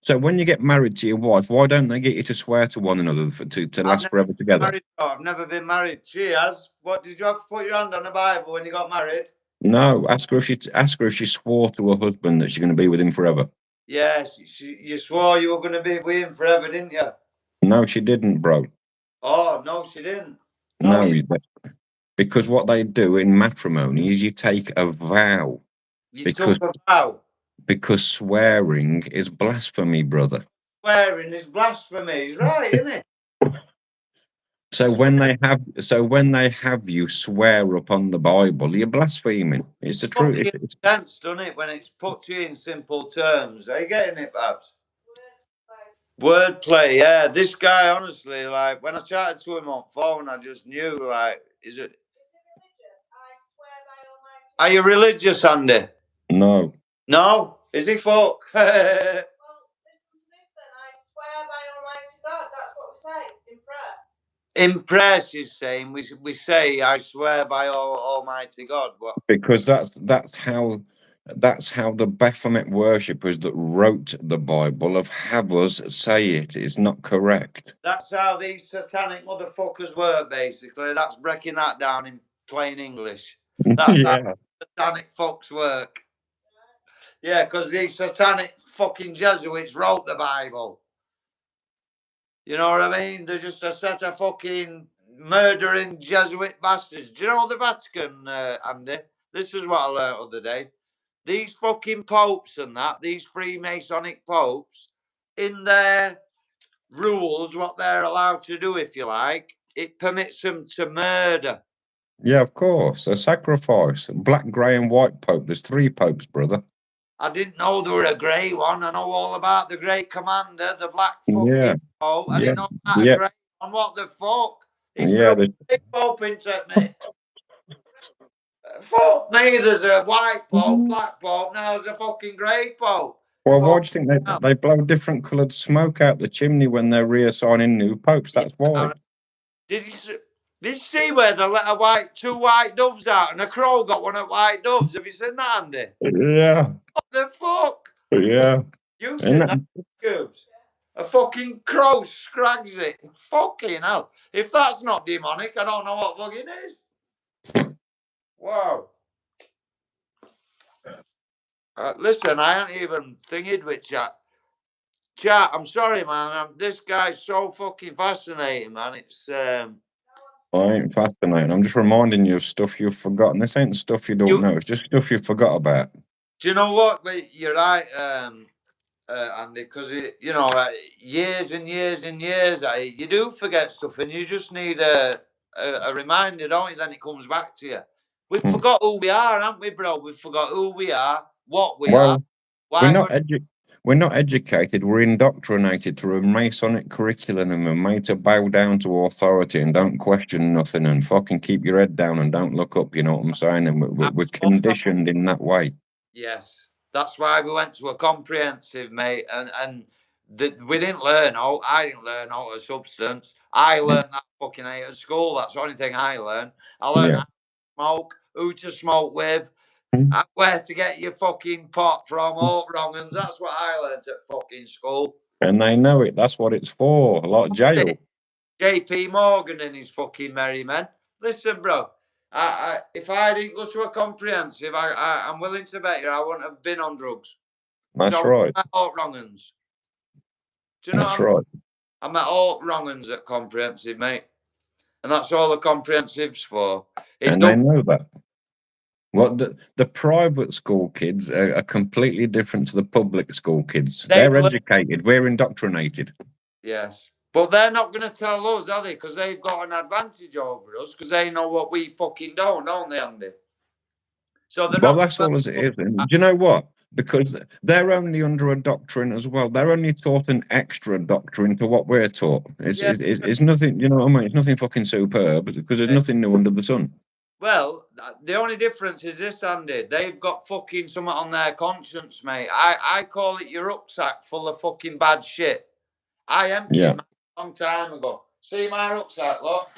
So when you get married to your wife, why don't they get you to swear to one another to last forever together? I've never been married. She has. What, did you have to put your hand on the Bible when you got married? No, ask her if she swore to her husband that she's going to be with him forever. Yeah, you swore you were going to be with him forever, didn't you? No, she didn't, bro. Oh, no, she didn't. No, because what they do in matrimony is you take a vow. You took a vow. Because swearing is blasphemy, brother. Swearing is blasphemy. He's right, isn't it? So when they have you swear upon the Bible, you're blaspheming. It's the truth. It makes sense, doesn't it, when it's put to you in simple terms? Are you getting it, Babs? Wordplay, yeah. This guy, honestly, like, when I chatted to him on phone, I just knew, like, is it? Are you religious, Andy? No. No? Is he folk? Well, listen to this then. I swear by Almighty God. That's what we say in prayer. In prayer, she's saying, we say, I swear by Almighty God. What? Because that's how the Baphomet worshippers that wrote the Bible have us say it. It's not correct. That's how these satanic motherfuckers work, basically. That's breaking that down in plain English. That's how satanic fucks work. Yeah, because these satanic fucking Jesuits wrote the Bible. You know what I mean? They're just a set of fucking murdering Jesuit bastards. Do you know the Vatican, Andy? This is what I learned the other day. These fucking popes and that, these Freemasonic popes, in their rules, what they're allowed to do, if you like, it permits them to murder. Yeah, of course. A sacrifice. Black, grey and white pope. There's 3 popes, brother. I didn't know there were a grey one. I know all about the great commander, the black fucking pope. I didn't know about a grey one. What the fuck? He's the big pope into me. Fuck me, there's a white pope, black pope, now there's a fucking grey pope. Well, why do you think they blow different coloured smoke out the chimney when they're reassigning new popes? That's why. Did you see where they let 2 white doves out and a crow got one of white doves? Have you seen that, Andy? Yeah. What the fuck? Yeah. You seen that, Goobs? A fucking crow scrags it. Fucking hell. If that's not demonic, I don't know what fucking is. Wow. Listen, I ain't even thinking with chat. Chat, I'm sorry, man. This guy's so fucking fascinating, man. It's I ain't fascinating. I'm just reminding you of stuff you've forgotten. This ain't stuff you don't know. It's just stuff you forgot about. Do you know what? You're right, Andy, because you know, years and years and years, you do forget stuff, and you just need a reminder, don't you? Then it comes back to you. We've forgot who we are, haven't we, bro? We've forgot who we are, what we are. We're not educated. We're indoctrinated through a Masonic curriculum, and we're made to bow down to authority and don't question nothing and fucking keep your head down and don't look up. You know what I'm saying? And we're conditioned in that way. Yes. That's why we went to a comprehensive, mate, and we didn't learn out. I didn't learn out of substance. I learned that fucking at school. That's the only thing I learned. I learned how to smoke, who to smoke with, where to get your fucking pot from, all wrong uns. That's what I learned at fucking school. And they know it. That's what it's for. Like jail. JP Morgan and his fucking merry men. Listen, bro. If I didn't go to a comprehensive, I'm willing to bet you I wouldn't have been on drugs. That's right. I met all wrong uns. Do you know that's right. I met all wrong uns at comprehensive, mate. And that's all the comprehensive's for. And they know that. Well, the private school kids are completely different to the public school kids. They're educated. We're indoctrinated. Yes. But they're not going to tell us, are they? Because they've got an advantage over us because they know what we fucking don't they, Andy? So they're not. That's all as it is. And do you know what? Because they're only under a doctrine as well. They're only taught an extra doctrine to what we're taught. It's nothing, you know what I mean? It's nothing fucking superb because there's nothing new under the sun. Well, the only difference is this, Andy. They've got fucking something on their conscience, mate. I call it your rucksack full of fucking bad shit. I empty long time ago. See my rucksack, look.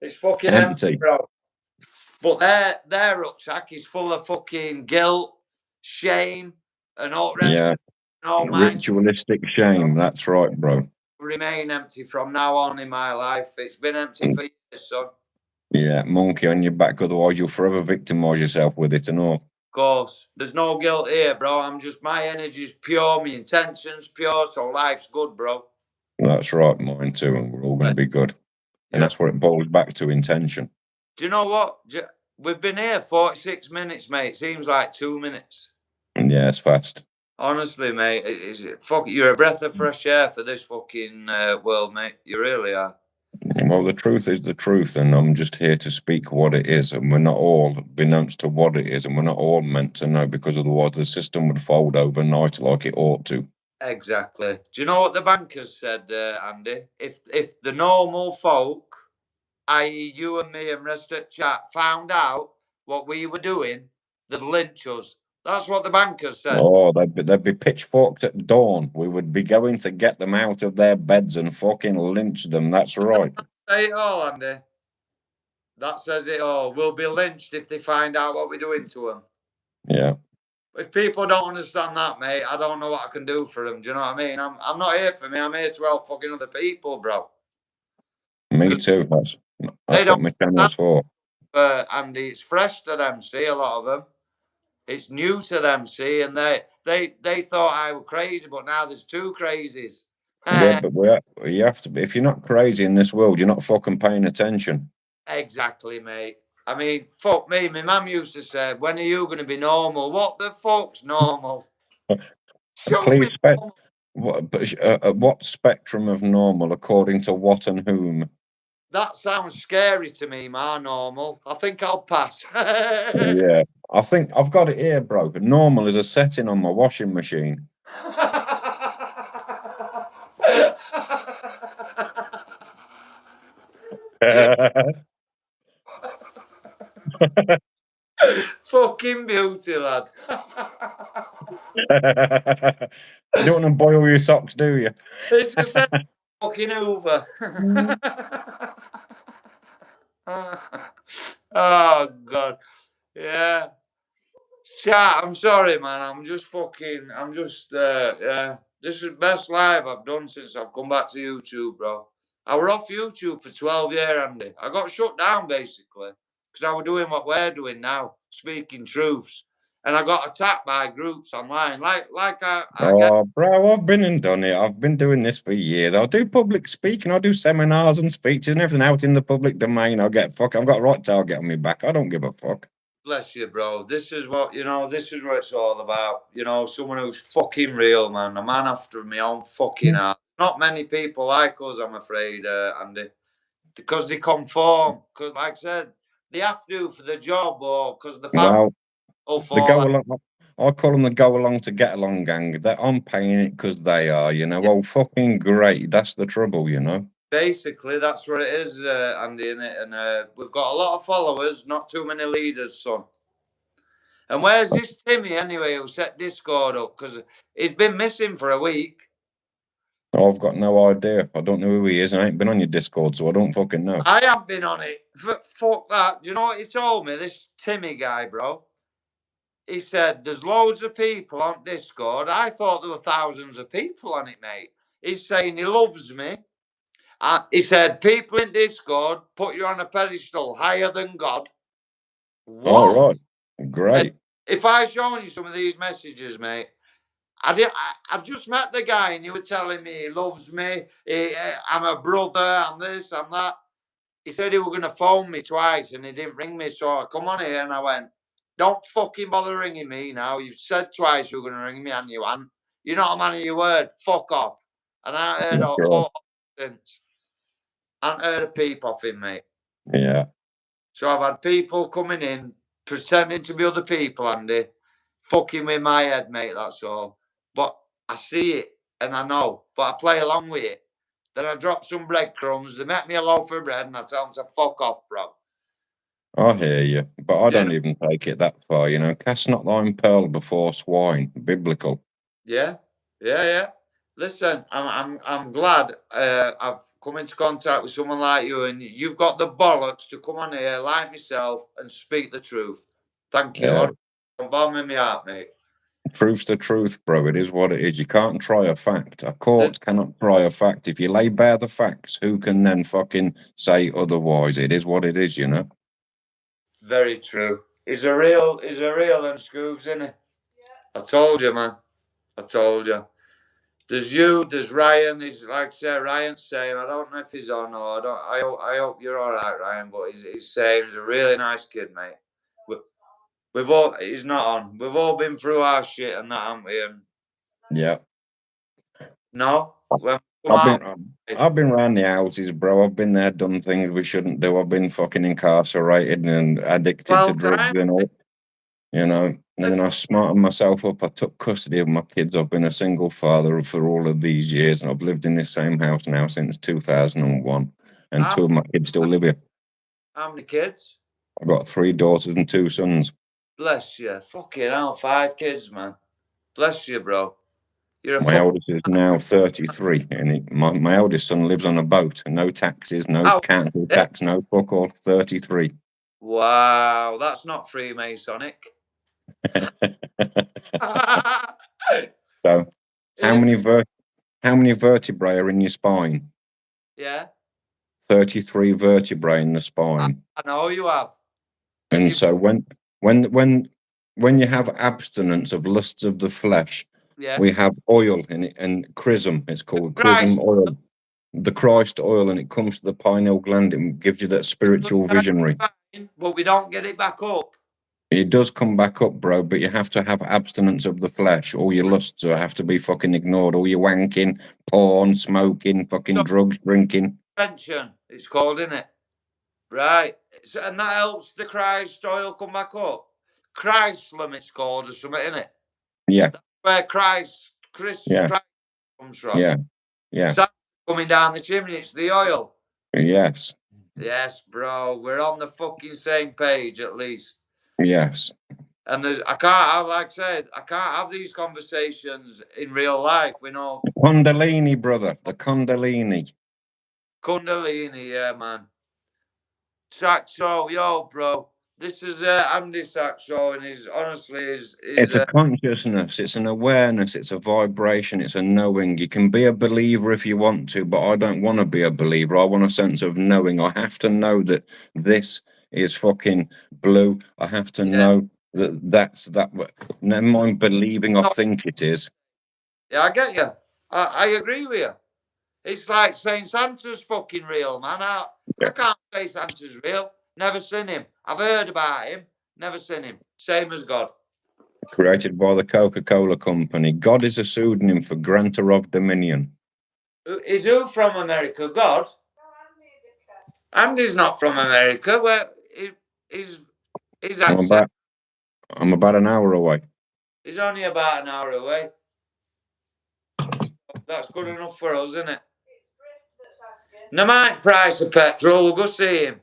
It's fucking Empty. empty, bro. But their rucksack is full of fucking guilt, shame, and all the rest. Yeah. No, mine Ritualistic shame. That's right, bro. remain empty from now on in my life. It's been empty for years, son. Yeah, monkey on your back. Otherwise, you'll forever victimize yourself with it and all. Of course, there's no guilt here, bro. My energy's pure, my intention's pure, so life's good, bro. That's right, mine too, and we're all going to be good. And that's what it boils back to, intention. Do you know what? We've been here 46 minutes, mate. Seems like 2 minutes. Yeah, it's fast. Honestly, mate, you're a breath of fresh air for this fucking world, mate. You really are. Well, the truth is the truth, and I'm just here to speak what it is, and we're not all beknownst to what it is, and we're not all meant to know, because otherwise the system would fold overnight like it ought to. Exactly. Do you know what the bankers said, Andy? If the normal folk, i.e. you and me and rest of chat, found out what we were doing, they'd lynch us. That's what the bankers said. Oh, they'd be pitchforked at dawn. We would be going to get them out of their beds and fucking lynch them. That's right. Say it all, Andy. That says it all. We'll be lynched if they find out what we're doing to them. Yeah. If people don't understand that, mate, I don't know what I can do for them. Do you know what I mean? I'm not here for me. I'm here to help fucking other people, bro. Me too. That's what my channel's for. Andy, it's fresh to them, see, a lot of them. It's new to them, see, and they thought I was crazy, but now there's two crazies. Yeah, but you have to be. If you're not crazy in this world, you're not fucking paying attention. Exactly, mate. I mean, fuck me. My mum used to say, "When are you going to be normal?" What the fuck's normal? Please, what spectrum of normal, according to what and whom? That sounds scary to me, my normal. I think I'll pass. Yeah, I think I've got it here, bro. Normal is a setting on my washing machine. Fucking beauty, lad. You don't want to boil your socks, do you? It's just a fucking Hoover. Oh, God. Yeah. Chat, I'm sorry, man. Yeah. This is the best live I've done since I've come back to YouTube, bro. I were off YouTube for 12 years, Andy. I got shut down, basically, because I was doing what we're doing now, speaking truths. And I got attacked by groups online, bro, I've been and done it. I've been doing this for years. I'll do public speaking. I'll do seminars and speeches and everything out in the public domain. I've got a right target on my back. I don't give a fuck. Bless you, bro. This is what it's all about. Someone who's fucking real, man. A man after my own fucking heart. Not many people like us, I'm afraid, Andy. Because they conform. Because, like I said, they have to for the job or because the family. I call them the go along to get along gang. I'm paying it because they are, Yeah. Oh, fucking great. That's the trouble, Basically, that's what it is, Andy, innit? And we've got a lot of followers, not too many leaders, son. And where's this Timmy, anyway, who set Discord up? Because he's been missing for a week. I've got no idea. I don't know who he is. I ain't been on your Discord, so I don't fucking know. I haven't been on it. Fuck that. Do you know what he told me? This Timmy guy, bro. He said, there's loads of people on Discord. I thought there were thousands of people on it, mate. He's saying he loves me. He said, people in Discord put you on a pedestal higher than God. What? All right. Great. And if I shown you some of these messages, mate, I just met the guy and he was telling me he loves me. I'm a brother. I'm this, I'm that. He said he was going to phone me twice and he didn't ring me. So I come on here and I went, don't fucking bother ringing me now. You've said twice you were going to ring me and you haven't. You're not a man of your word. Fuck off. And I heard all since. I haven't heard a peep off him, mate. Yeah. So I've had people coming in, pretending to be other people, Andy, fucking with my head, mate, that's all. But I see it and I know, but I play along with it. Then I drop some breadcrumbs, they make me a loaf of bread and I tell them to fuck off, bro. I hear you, but I don't even take it that far, Cast not thine pearl before swine. Biblical. Yeah. Listen, I'm glad I've come into contact with someone like you, and you've got the bollocks to come on here like myself and speak the truth. Thank you. Yeah. From bottom of my heart, mate. Truth's the truth, bro. It is what it is. You can't try a fact. A court cannot try a fact. If you lay bare the facts, who can then fucking say otherwise? It is what it is, you know. Very true. He's a real and Scoobs, isn't he? Yeah. I told you, man. I told you. There's you, there's Ryan. He's like I say, Ryan's saying, I don't know if he's on or I hope you're all right, Ryan. But he's saying he's a really nice kid, mate. He's not on. We've all been through our shit and that, haven't we? And yeah. No. I've been around the houses, bro. I've been there, done things we shouldn't do. I've been fucking incarcerated and addicted to drugs and all. You know, and then I smartened myself up. I took custody of my kids. I've been a single father for all of these years, and I've lived in this same house now since 2001. And 2 of my kids still live here. How many kids? I've got 3 daughters and 2 sons. Bless you. Fucking hell, 5 kids, man. Bless you, bro. My eldest is now 33, and my eldest son lives on a boat. No taxes, no council tax, no fuck all. 33. Wow, that's not Freemasonic. So, how many vertebrae are in your spine? Yeah. 33 vertebrae in the spine. I know you have. And so when you have abstinence of lusts of the flesh, we have oil in it, and chrism. It's called chrism oil, the Christ oil, and it comes to the pineal gland. It gives you that spiritual visionary. But we don't get it back up. It does come back up, bro, but you have to have abstinence of the flesh. All your lusts have to be fucking ignored. All your wanking, porn, smoking, fucking drugs, drinking. Prevention, it's called, isn't it? Right. And that helps the Christ oil come back up. Chrislam, it's called, or something, isn't it? Yeah. That's where Christ comes from. Yeah. Yeah. So coming down the chimney, it's the oil. Yes. Yes, bro. We're on the fucking same page, at least. Yes. And I can't have these conversations in real life. We know. Kundalini, brother. The Kundalini. Kundalini, yeah, man. Saxo, yo, bro. This is Andy Saxo, and it's a consciousness, it's an awareness, it's a vibration, it's a knowing. You can be a believer if you want to, but I don't want to be a believer. I want a sense of knowing. I have to know that this is fucking blue. I have to know that's that. Never mind believing. I think it is. Yeah, I get you. I agree with you. It's like saying Santa's fucking real, man. I can't say Santa's real. Never seen him. I've heard about him. Never seen him. Same as God. Created by the Coca-Cola Company. God is a pseudonym for grantor of dominion. Is who from America? God? Andy's not from America. Where he's accent. I'm about an hour away. He's only about an hour away. That's good enough for us, isn't it? No mind price of petrol. We'll go see him.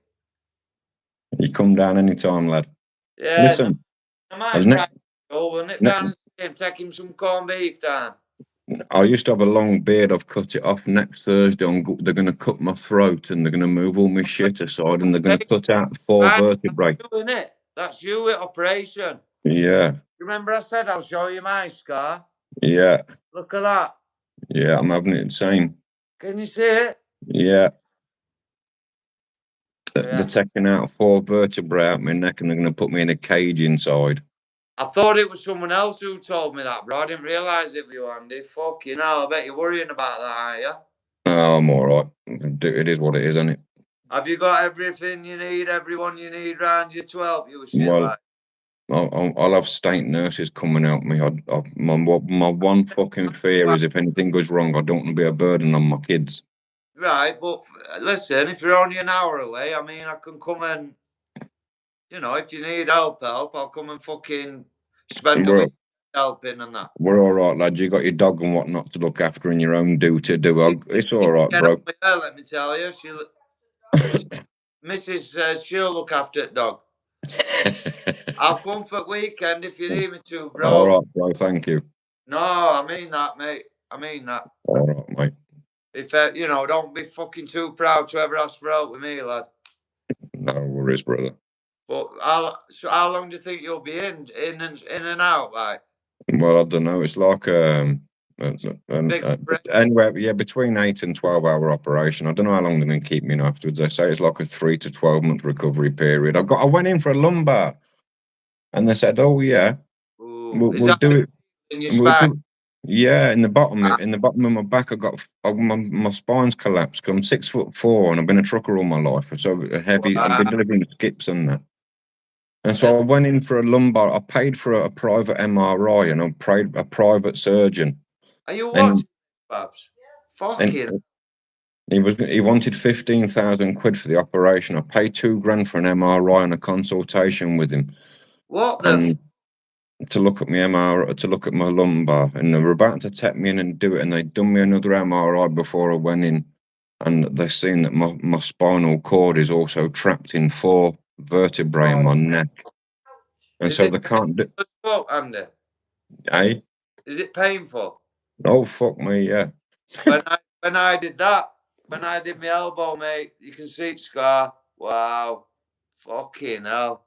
You come down anytime, lad. Yeah. Listen. No mind price of petrol. We'll nip down and see him. Take him some corned beef down. I used to have a long beard. I've cut it off. Next Thursday, they're going to cut my throat and they're going to move all my shit aside and they're going to cut out 4 vertebrae. That's you, innit? That's you with operation. Yeah. Remember I said I'll show you my scar? Yeah. Look at that. Yeah, I'm having it the same. Can you see it? Yeah. They're taking out 4 vertebrae out my neck and they're going to put me in a cage inside. I thought it was someone else who told me that, bro. I didn't realise it was you, Andy. Fucking hell, I bet you're worrying about that, aren't you? Oh, I'm all right. It is what it is, isn't it? Have you got everything you need, everyone you need round you to help you with shit like? I'll have state nurses coming out me. My one fucking fear is if anything goes wrong, I don't want to be a burden on my kids. Right, but listen, if you're only an hour away, I mean, I can come and, you know, if you need help, I'll come and fucking spend a week helping and that. We're all right, lad. You got your dog and whatnot to look after and your own duty to do. It's all right, bro. Let me tell you, Mrs. says she'll look after the dog. I'll come for the weekend if you need me to, bro. All right, bro. Thank you. No, I mean that, mate. I mean that. All right, mate. If you know, don't be fucking too proud to ever ask for help with me, lad. No worries, brother. But how long do you think you'll be in and out, like? Well, I don't know. It's like Big break. anyway, yeah, between 8 and 12 hour operation. I don't know how long they're going to keep me in afterwards. They say it's like a 3 to 12 month recovery period. I went in for a lumbar, and they said, "Oh yeah, Ooh, is we'll that do it." in your We'll spine? do, yeah, in the bottom of my back, my spine's collapsed. 'Cause I'm 6'4" and I've been a trucker all my life, so heavy. I've been Wow. delivering skips and that. And so I went in for a lumbar. I paid for a private MRI and I paid a private surgeon. Are you And- watching, Babs? Fucking. He wanted 15,000 quid for the operation. I paid $2,000 for an MRI and a consultation with him. What the? And to look at my MRI, to look at my lumbar, and they were about to take me in and do it, and they'd done me another MRI before I went in, and they've seen that my spinal cord is also trapped in 4 vertebrae in my neck, and Is so it they can't do. Fuck, Andy. Eh? Is it painful? Oh fuck me, yeah. When I did that, when I did my elbow, mate, you can see it scar. Wow, fucking hell.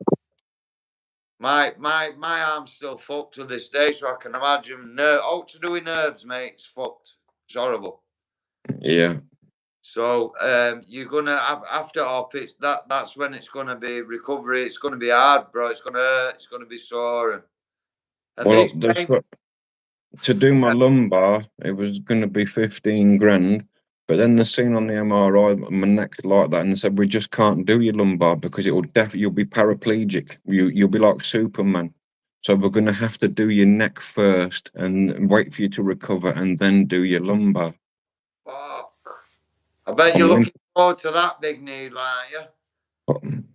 My arm's still fucked to this day, so I can imagine all to do with nerves, mate. It's fucked. It's horrible. Yeah. So you're gonna have after op. That's when it's gonna be recovery. It's gonna be hard, bro. It's gonna hurt. It's gonna be sore. And Well, these to do my lumbar, it was going to be 15,000. But then the seen on the MRI, my neck's like that, and they said we just can't do your lumbar because it will you'll be paraplegic. You'll be like Superman. So we're going to have to do your neck first and wait for you to recover, and then do your lumbar. Fuck. I bet you're looking forward to that big needle, aren't you?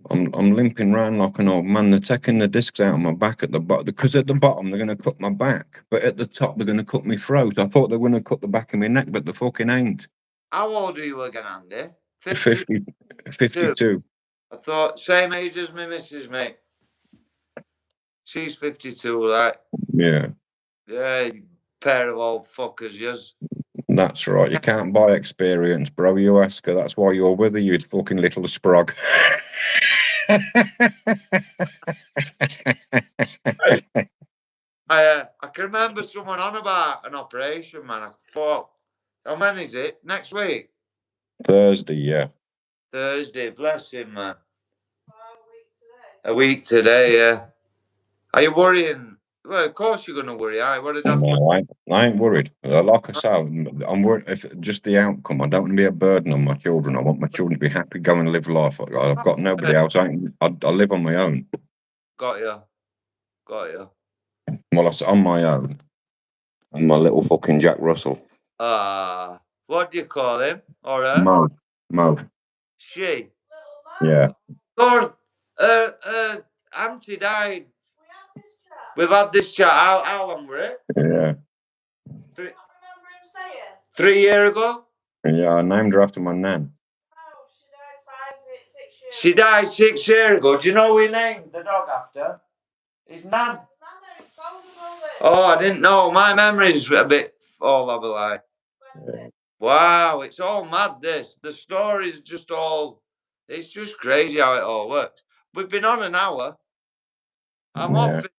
I'm limping around like an old man. They're taking the discs out of my back at the bottom, because at the bottom they're going to cut my back, but at the top they're going to cut my throat. I thought they were going to cut the back of my neck, but they fucking ain't. How old are you again, Andy? 52. I thought same age as my missus, mate. She's 52, like. Yeah. Yeah, pair of old fuckers, yes. That's right. You can't buy experience, bro. You ask her. That's why you're with her, you fucking little sprog. I can remember someone on about an operation, man. I thought, how many is it? Next week? Thursday, yeah. Thursday, bless him, man. A week today, yeah. Are you worrying? Well, of course you're going to worry. No, I ain't worried. Like I say, I'm worried if just the outcome. I don't want to be a burden on my children. I want my children to be happy, go and live life. I've got nobody else. I live on my own. Got you. Well, I'm on my own. And my little fucking Jack Russell. What do you call him? Or her? Mo. She? Yeah. God, Auntie died. We've had this chat. How long were it? Yeah. 3 years ago? Yeah, I named her after my nan. She died 6 years ago. Do you know we named the dog after? His nan. Oh, I didn't know. My memory's a bit all over line. Yeah. Wow, it's all mad, this. The story's just all... It's just crazy how it all works. We've been on an hour. I'm off it,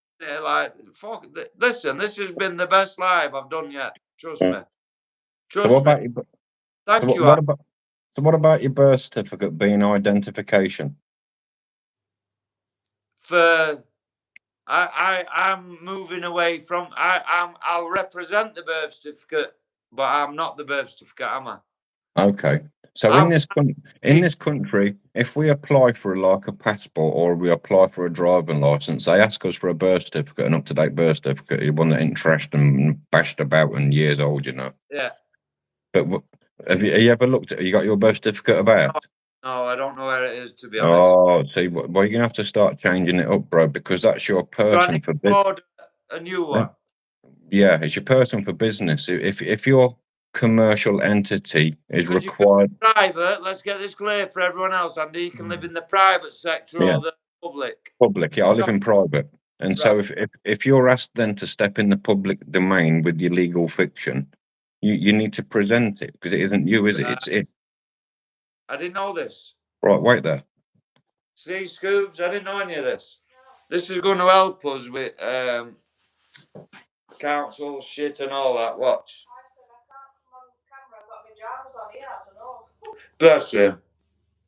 like, fuck. Listen, this has been the best live I've done yet. Trust me. So what about your birth certificate being identification? I'm moving away from. I'll represent the birth certificate, but I'm not the birth certificate, am I? Okay. So in this country, if we apply for like a passport or we apply for a driving license, they ask us for a birth certificate, an up-to-date birth certificate, one that ain't trashed and bashed about and years old, you know. Yeah. But have you ever looked at? You got your birth certificate about? No, I don't know where it is, to be honest. Oh, see, well, you're gonna have to start changing it up, bro, because that's your person for business. A new one. Yeah, it's your person for business. If your commercial entity is required, private. Let's get this clear for everyone else, Andy. You can live in the private sector or the public. Public, yeah, I live in private, and so if you're asked then to step in the public domain with your legal fiction, You need to present it because it isn't you, is it? Right. It's it. I didn't know this. Right, wait there. See, Scoobs, I didn't know any of this. This is going to help us with council shit and all that. Watch. I said I can't come on camera. I've got my jams on here. I don't know. Bless him.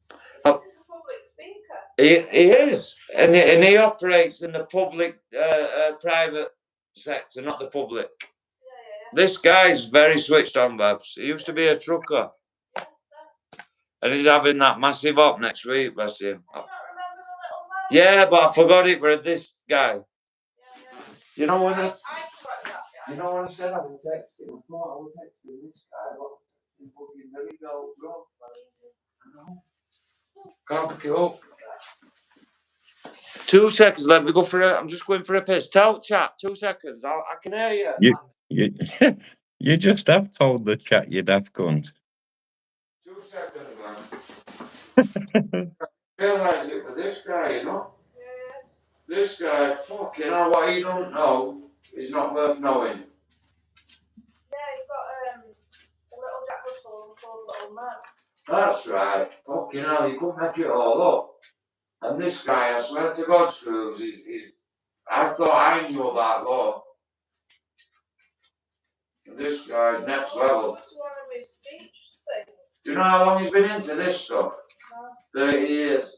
This is a public speaker. He is, and he operates in the public, private sector, not the public. Yeah. This guy's very switched on, Babs. He used to be a trucker, and he's having that massive op next week. Bless him. You don't remember the little man? Yeah, but I forgot it with this guy. Yeah. You know when I I, forgot that guy. you know when I said I would text him. I thought I would text him this guy, but he fucking really go bro. Well, he's Can't pick it up. 2 seconds. Let me go for it. I'm just going for a piss. Tell chat. 2 seconds. I can hear you. You you just have told the chat you'd have cunt. 2 seconds, man. Realise it for this guy, you know. Yeah. This guy, fucking hell, what he don't know is not worth knowing. Yeah, he's got a little Jack Russell and a cool little man. That's right. Fucking hell, you couldn't make it all up. And this guy, I swear to God, Scrooge, he's I thought I knew about law. And this guy's next level. What's one of his speech things? Do you know how long he's been into this stuff? No. 30 years.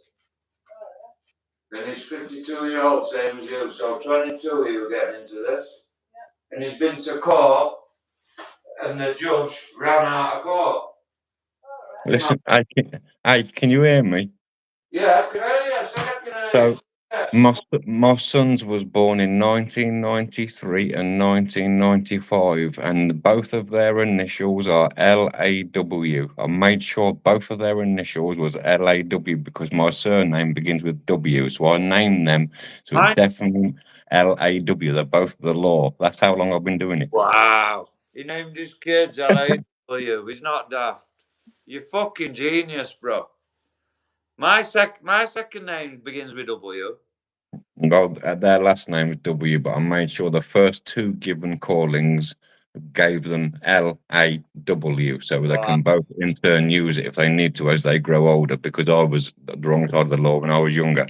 Oh, And he's 52-year-old, same as you. So 22 he was getting into this. Yeah. And he's been to court, and the judge ran out of court. yeah. All right. Listen, can you hear me? Yeah, I can hear you. I said I can hear you. So my sons was born in 1993 and 1995, and both of their initials are LAW. I made sure both of their initials was LAW because my surname begins with W, so I named them. So Mine- it's definitely LAW. They're both the law. That's how long I've been doing it. Wow. He named his kids LAW. He's not daft. You're fucking genius, bro. My second name begins with W. Well, their last name is W, but I made sure the first two given callings gave them LAW, so they can both in turn use it if they need to as they grow older, because I was the wrong side of the law when I was younger.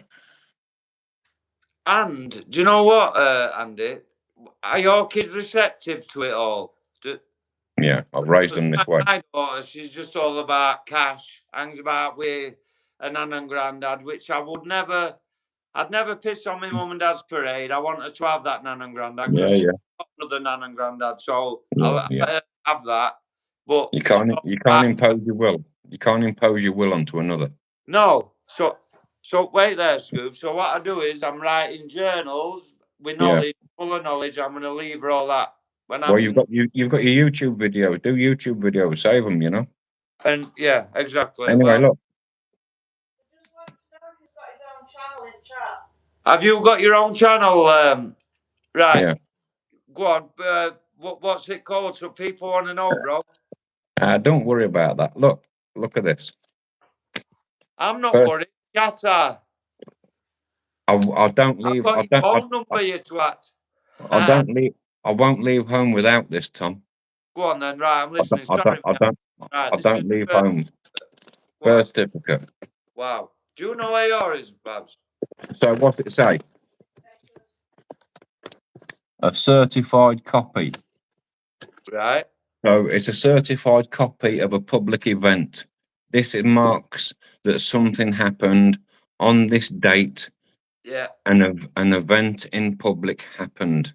And do you know what, Andy? Are your kids receptive to it all? Yeah, I've raised them this way. My daughter, she's just all about cash, hangs about with a nan and granddad, which I'd never piss on my mum and dad's parade. I want her to have that nan and granddad. Yeah. Another nan and granddad, so Yeah, I'll let her have that. But you can't impose your will. You can't impose your will onto another. No. So wait there, Scoob. So what I do is I'm writing journals with knowledge, full of knowledge. I'm going to leave her all that. Well, you've got your YouTube videos. Do YouTube videos. Save them, you know. And yeah, exactly. Anyway, look. I just want to know if he's got his own channel in chat. Have you got your own channel? Right. Yeah. Go on. What's it called? So people want to know, bro. Don't worry about that. Look at this. I'm not worried. Chatter. I don't leave. I've got your phone number, you twat. I don't leave. I won't leave home without this, Tom. Go on then. Right, I'm listening. I don't leave home. Birth certificate. Wow. Do you know where yours is, Babs? So what's it say? A certified copy. Right. So it's a certified copy of a public event. This marks that something happened on this date. Yeah. An event in public happened.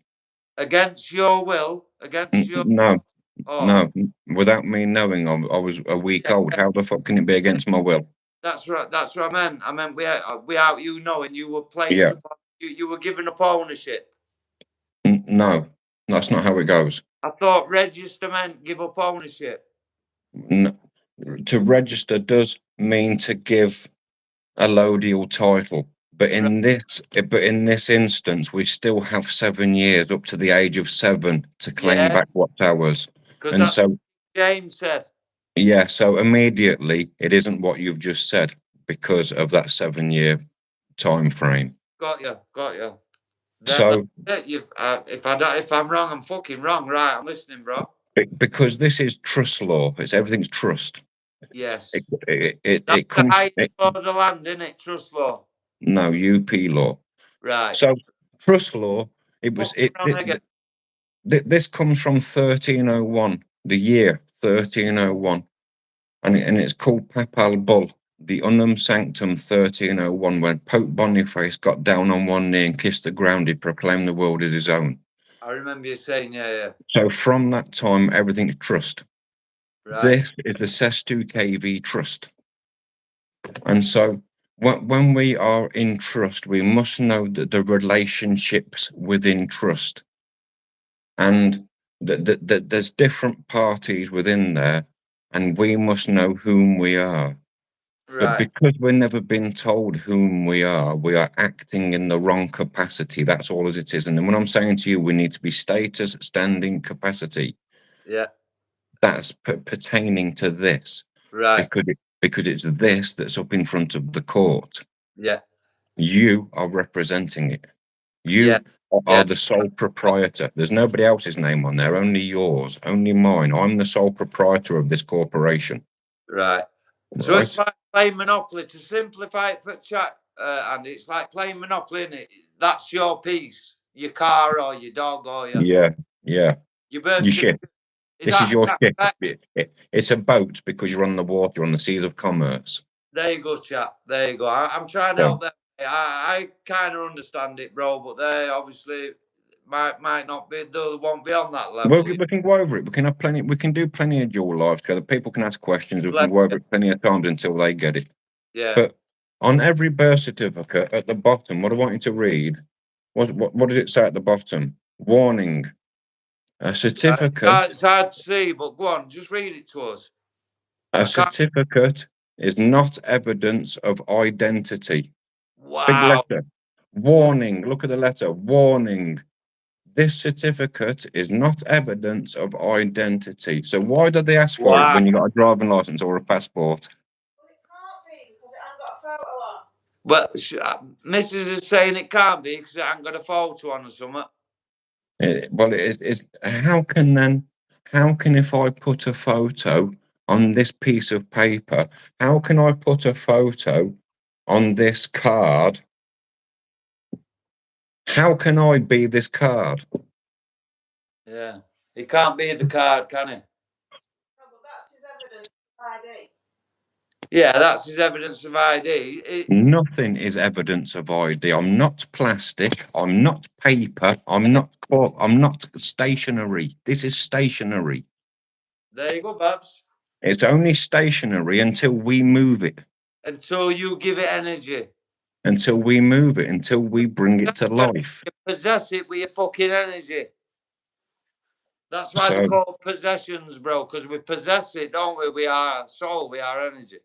Against your will? Against your... No. Oh. No. Without me knowing, I was a week old. How the fuck can it be against my will? That's right. That's what I meant. I meant without you knowing, you were placed. Yeah. You were given up ownership. No, that's not how it goes. I thought register meant give up ownership. No. To register does mean to give a allodial title, but in this instance, we still have 7 years up to the age of 7 to claim back what's ours. And that's so what James said. Yeah, so immediately it isn't what you've just said because of that 7-year time frame. Got you. So if I'm wrong, I'm fucking wrong. Right, I'm listening, bro. Because this is trust law. It's everything's trust. Yes. It That's the comes. highest law of the land, isn't it? Trust law. No, UP law. Right. So trust law. It was Fucking wrong again. This comes from 1301, the year 1301, and it's called Papal Bull, the Unum Sanctum 1301, when Pope Boniface got down on one knee and kissed the ground. He proclaimed the world as his own. I remember you saying, yeah. So from that time, everything's trust. Right. This is the Sestu KV trust. And so when we are in trust, we must know that the relationships within trust, and that there's different parties within there, and we must know whom we are. But Right. because we've never been told whom we are acting in the wrong capacity. That's all as it is. And then when I'm saying to you, we need to be status, standing, capacity. Yeah. That's pertaining to this. Right. Because it's this that's up in front of the court. Yeah. You are representing it. You are the sole proprietor. There's nobody else's name on there, only yours, only mine. I'm the sole proprietor of this corporation. Right. So it's like playing Monopoly. To simplify it for chat, Andy, it's like playing Monopoly, isn't it? That's your piece, your car or your dog or your your birth your ship. This is your ship. It's a boat because you're on the water, on the seas of commerce. There you go, chap. There you go. I'm trying to help them. I kind of understand it, bro, but they obviously might not be. They won't be on that level. Well, we can go over it. We can have plenty. We can do plenty of dual lives together. People can ask questions. We can go over it plenty of times until they get it. Yeah. But on every birth certificate at the bottom, what I want you to read, what does it say at the bottom? Warning. A certificate. It's hard to see, but go on, just read it to us. A certificate is not evidence of identity. Wow. Big letter. Warning. Look at the letter. Warning. This certificate is not evidence of identity. So why did they ask for it when you got a driving license or a passport? Well, it can't be because it hasn't got a photo on. Well, Mrs. is saying it can't be because it hasn't got a photo on or something. Well, it is. How can if I put a photo on this piece of paper, how can I put a photo on this card? How can I be this card? Yeah, he can't be the card, can he? No, but that's his evidence of ID. Yeah, that's his evidence of ID. Nothing is evidence of ID. I'm not plastic. I'm not paper. I'm not stationery. This is stationery. There you go, Babs. It's only stationery until we move it. Until you give it energy. Until we move it. Until we bring it to life. You possess it with your fucking energy. That's why they're called possessions, bro. Because we possess it, don't we? We are our soul. We are energy.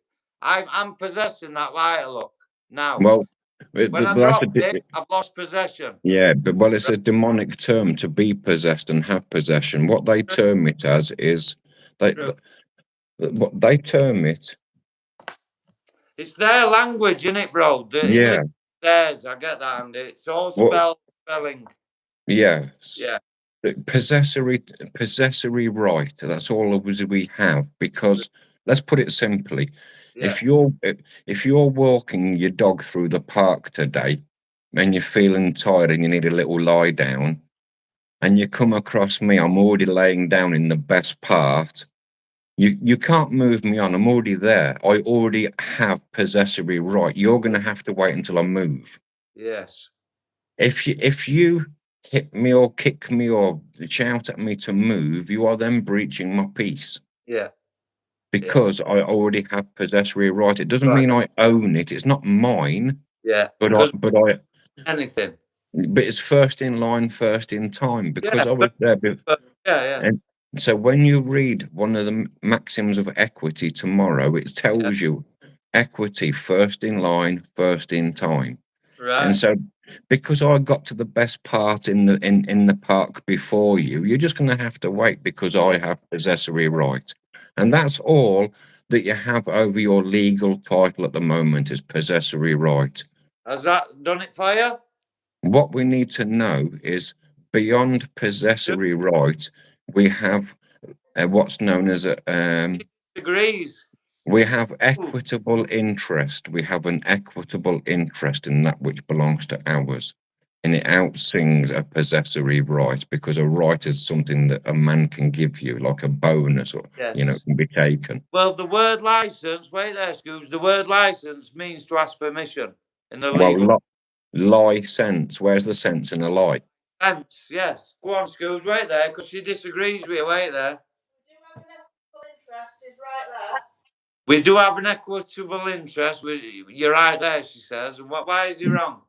I'm possessing that lighter, look, now. Well, when I dropped it, I've lost possession. Yeah, but it's a demonic term to be possessed and have possession. What they term it as is what they term it. It's their language, isn't it, bro? English theirs. I get that, Andy. It's all spelling. Yes. Yeah. Possessory right. That's all we have. Because let's put it simply. Yeah. If you're walking your dog through the park today and you're feeling tired and you need a little lie down and you come across me, I'm already laying down in the best part. You can't move me on. I'm already there. I already have possessory right. You're going to have to wait until I move. Yes. If you hit me or kick me or shout at me to move, you are then breaching my peace. Yeah. Because I already have possessory right. It doesn't mean I own it. It's not mine. Yeah. But anything. But it's first in line, first in time. Because I was there. Yeah. And so when you read one of the maxims of equity tomorrow, it tells you equity first in line, first in time. Right. And so because I got to the best part in the park before you, you're just going to have to wait because I have possessory right. And that's all that you have over your legal title at the moment is possessory right. Has that done it for you? What we need to know is beyond possessory right, we have what's known as Agrees. we have equitable interest. We have an equitable interest in that which belongs to ours. And it outsings a possessory right, because a right is something that a man can give you, like a bonus, or Yes. can be taken. Well, the word license, wait there, Scoobs. The word license means to ask permission in the Well, legal license. Where's the sense in a lie? sense. Yes. Go on, Scoobs. Wait there, because she disagrees with you. Wait there. We do have an equitable interest, is right there. We do have an equitable interest. You're right there, she says. Why is he wrong?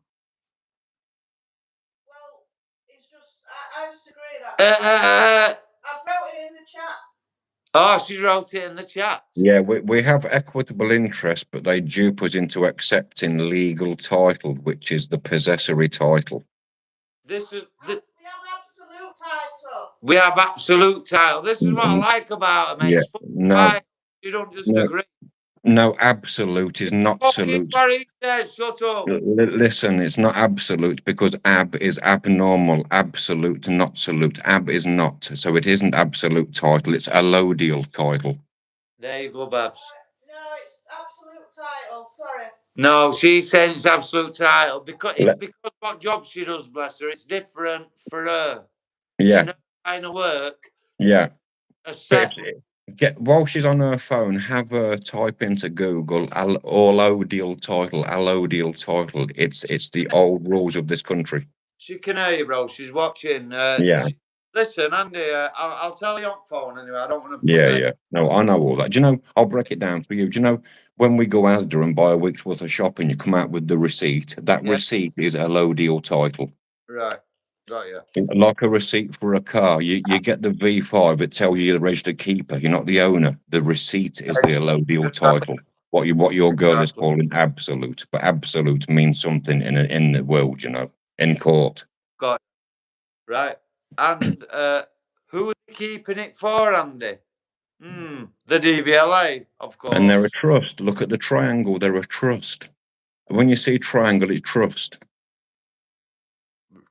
Well, it's just, I disagree that. I've wrote it in the chat. Oh, she wrote it in the chat. Yeah, we have equitable interest, but they dupe us into accepting legal title, which is the possessory title. This is We have absolute title. We have absolute title. This is what I like about her, mate. Yeah, no, you don't just agree. No, absolute is not absolute. What he says, shut up. Listen, it's not absolute, because ab is abnormal, absolute, not salute. Ab is not, so it isn't absolute title. It's allodial title. There you go, Babs. No, it's absolute title. Sorry. No, she's saying it's absolute title because what job she does, bless her, it's different for her. Yeah. In her line of work. Yeah. While she's on her phone, have her type into Google allodial title. It's the old rules of this country. She can hear you, bro. She's watching. Yeah. Listen, Andy, I'll tell you on phone anyway. I don't want to. Yeah. No, I know all that. Do you know? I'll break it down for you. Do you know when we go out there and buy a week's worth of shopping, you come out with the receipt. That receipt is allodial title. Right. Got you. Like a receipt for a car, you get the V5. It tells you the registered keeper. You're not the owner. The receipt is the allodial title. What your girl is calling absolute, but absolute means something in the world, in court. Got you. Right. And who are they keeping it for, Andy? The DVLA, of course. And they're a trust. Look at the triangle. They're a trust. When you see triangle, it's trust.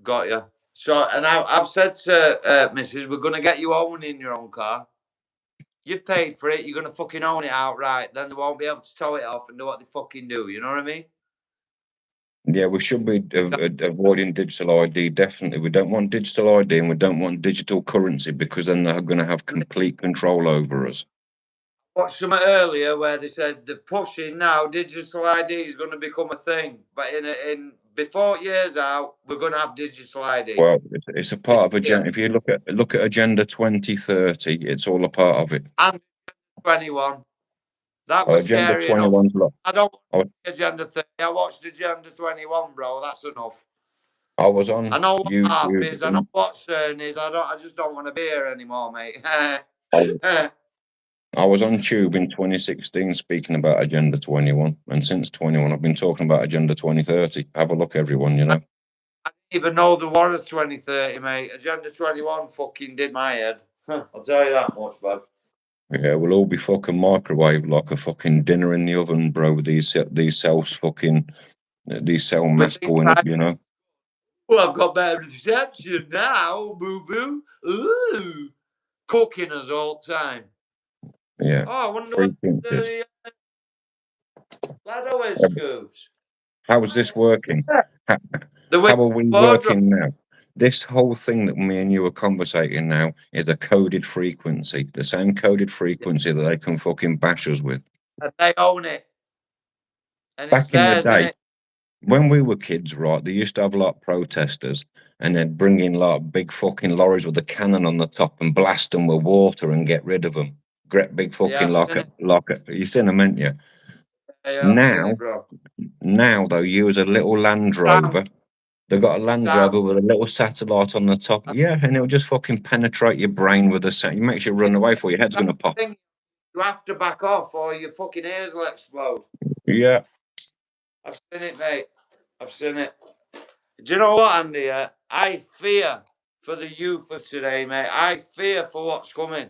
Got you. So, and I've said to Mrs., we're going to get you owning your own car. You've paid for it. You're going to fucking own it outright. Then they won't be able to tow it off and do what they fucking do. You know what I mean? Yeah, we should be avoiding digital ID, definitely. We don't want digital ID and we don't want digital currency, because then they're going to have complete control over us. Watched something earlier where they said they're pushing now, digital ID is going to become a thing. But in before years out, we're going to have digital ID. Well, it's a part of agenda. If you look at Agenda 2030, it's all a part of it. And 21. That was Agenda scary enough. I don't watch Agenda 30. I watched Agenda 21, bro. That's enough. I was on. I know what HARP is. I know what CERN is. I just don't want to be here anymore, mate. I was on Tube in 2016 speaking about Agenda 21, and since 21, I've been talking about Agenda 2030. Have a look, everyone. I didn't even know there was a 2030, mate. Agenda 21 fucking did my head. I'll tell you that much, bud. Yeah, we'll all be fucking microwave like a fucking dinner in the oven, bro. These cells mass going up, Well, I've got better reception now, boo boo. Ooh, cooking us all the time. Yeah. Oh, I wonder what the ladder is, Scoops. How is this working? How are we working now? This whole thing that me and you are conversating now is a coded frequency, the same coded frequency that they can fucking bash us with. And they own it. And back in the day, when we were kids, right, they used to have like protesters, and they'd bring in like big fucking lorries with a cannon on the top and blast them with water and get rid of them. Great big fucking you seen them, ain't you? Yeah, now though, you as a little Land Rover. They've got a Land Rover with a little satellite on the top. Yeah, and it'll just fucking penetrate your brain with a sound. It makes you run away, for your head's going to pop. You have to back off or your fucking ears will explode. Yeah. I've seen it, mate. I've seen it. Do you know what, Andy? I fear for the youth of today, mate. I fear for what's coming.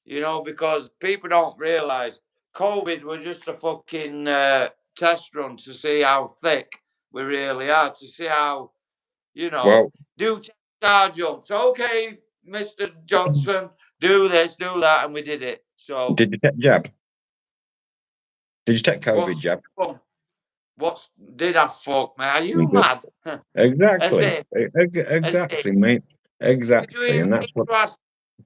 Because people don't realise COVID was just a fucking test run to see how thick we really are, to see how, do star jumps. Okay, Mr. Johnson, do this, do that, and we did it. So Did you take jab? Did you take COVID jab? What's did I fuck, man? Are you You did. mad? Exactly. As Exactly, if. mate. Did you Exactly. even And that's need what. to ask?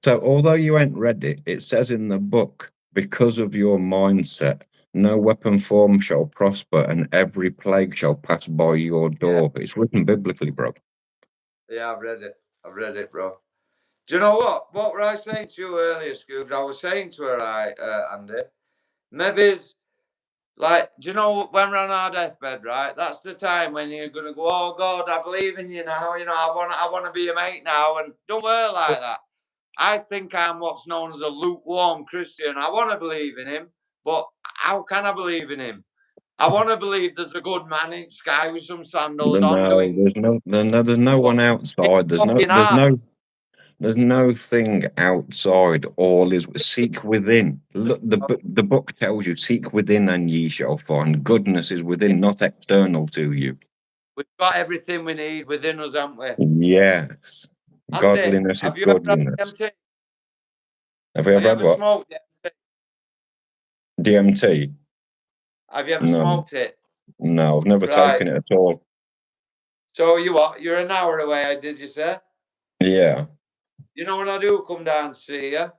So, although you ain't read it, it says in the book, because of your mindset, no weapon form shall prosper, and every plague shall pass by your door. It's written biblically, bro. Yeah, I've read it. I've read it, bro. Do you know what? What were I saying to you earlier, Scoobs? I was saying to her, Andy, maybe like, do you know when we're on our deathbed, right? That's the time when you're gonna go, oh God, I believe in you now. You know, I wanna be a mate now, and don't work like that. I think I'm what's known as a lukewarm Christian. I want to believe in him, but how can I believe in him? I want to believe there's a good man in sky with some sandals on doing. There's no one outside. There's no thing outside. All is seek within. Look, the book tells you, seek within and ye shall find. Goodness is within, not external to you. We've got everything we need within us, haven't we? Yes. Andy, Godliness is have you ever had godliness. DMT? Have you ever had what? Smoked DMT? DMT? Have you ever No. smoked it? No, I've never taken it at all. So you what? You're an hour away, did you say? Yeah. You know when I do come down to see you?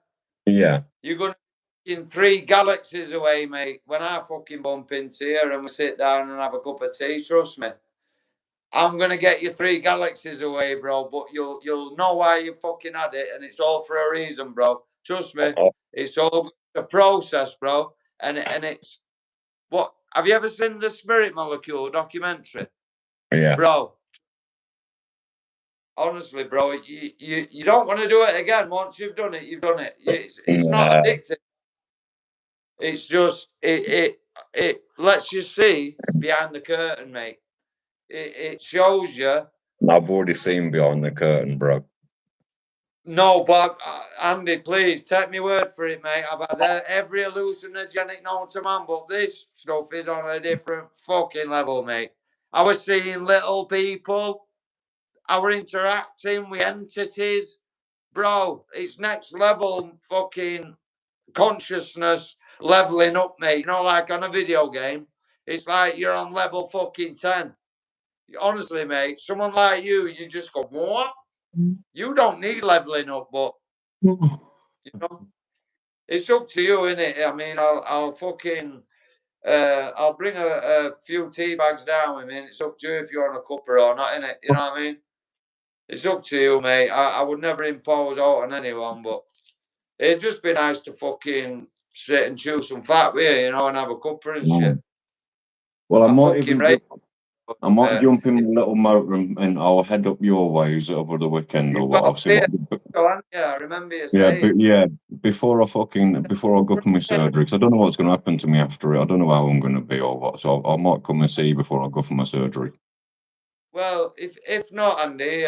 Yeah. You're going to be in 3 galaxies away, mate. When I fucking bump into you and we sit down and have a cup of tea, trust me. I'm gonna get you 3 galaxies away, bro. But you'll know why you fucking had it, and it's all for a reason, bro. Trust me, it's all a process, bro. And it's what? Have you ever seen the Spirit Molecule documentary? Yeah, bro. Honestly, bro, you don't want to do it again. Once you've done it, you've done it. It's not addictive. It's just it lets you see behind the curtain, mate. It shows you. I've already seen behind the curtain, bro. No, but Andy, please take me word for it, mate. I've had every hallucinogenic known to man, but this stuff is on a different fucking level, mate. I was seeing little people. I was interacting with entities. Bro, it's next level fucking consciousness leveling up, mate. You know, like on a video game. It's like you're on level fucking 10. Honestly, mate, someone like you just go, what? You don't need leveling up, but you know, it's up to you, innit? I mean, I'll fucking I'll bring a few tea bags down with me, and it's up to you if you want a cuppa or not, innit? You know what I mean? It's up to you, mate. I would never impose out on anyone, but it'd just be nice to fucking sit and chew some fat with you, you know, and have a cuppa and shit. Well, I might jump in my little motor and I'll head up your ways over the weekend or what. I'll see what. Yeah, I remember you saying. Before I go for my surgery, because I don't know what's going to happen to me after it. I don't know how I'm going to be or what. So I might come and see you before I go for my surgery. Well, if not, Andy,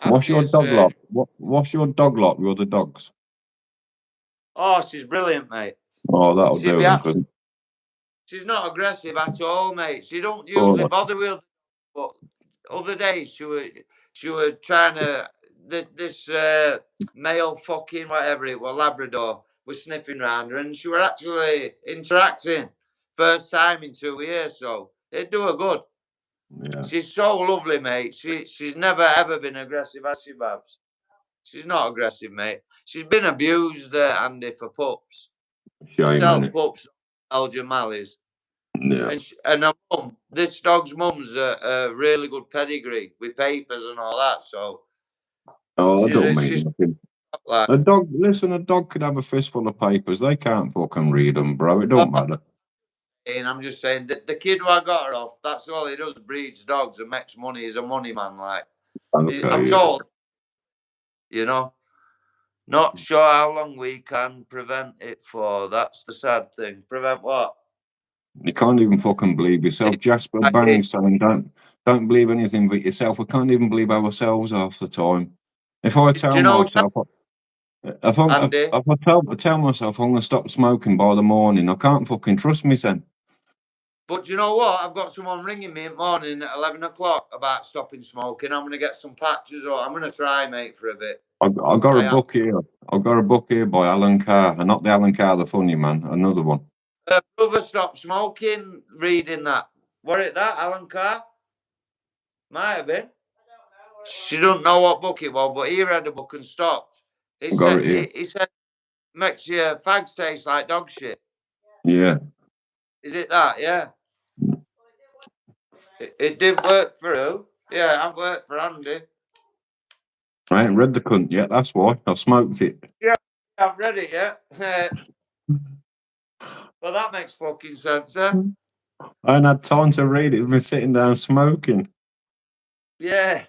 what's your dog like? What's your dog like with the dogs? Oh, she's brilliant, mate. Oh, that'll do. She's not aggressive at all, mate. She don't usually bother with. But other day she was trying to this male fucking whatever it was, Labrador, was sniffing around her, and she were actually interacting. First time in 2 years, so it do her good. Yeah. She's so lovely, mate. She's never ever been aggressive, has she, Babs? She's not aggressive, mate. She's been abused, Andy, for pups. Sell pups, Belgian Malleys. Yeah. And her mum, this dog's mum's a really good pedigree with papers and all that. So, I don't mean nothing. A dog could have a fistful of papers. They can't fucking read them, bro. It don't matter. And I'm just saying that the kid who I got her off, that's all he does, breeds dogs and makes money. He's a money man, like. Okay, I'm told, you know. Not sure how long we can prevent it for. That's the sad thing. Prevent what? You can't even fucking believe yourself. Jasper Bang saying, don't believe anything but yourself. We can't even believe ourselves half the time. If I tell myself, if I tell myself I'm going to stop smoking by the morning, I can't fucking trust me, son. But do you know what? I've got someone ringing me in the morning at 11 o'clock about stopping smoking. I'm going to get some patches, or I'm going to try, mate, for a bit. I got a book here. I've got a book here by Alan Carr, and not the Alan Carr, the funny man. Another one. Brother, stop smoking. Reading that. Was it that, Alan Carr? Might have been. She don't know what book it was, but he read the book and stopped. He said, makes your fags taste like dog shit. Yeah. Is it that? Yeah. It didn't work for who? Yeah, it worked for Andy. I ain't read the cunt yet, that's why. I smoked it. Yeah, I haven't read it yet. Well, that makes fucking sense, eh? I ain't had time to read it. I've been sitting down smoking. Yeah.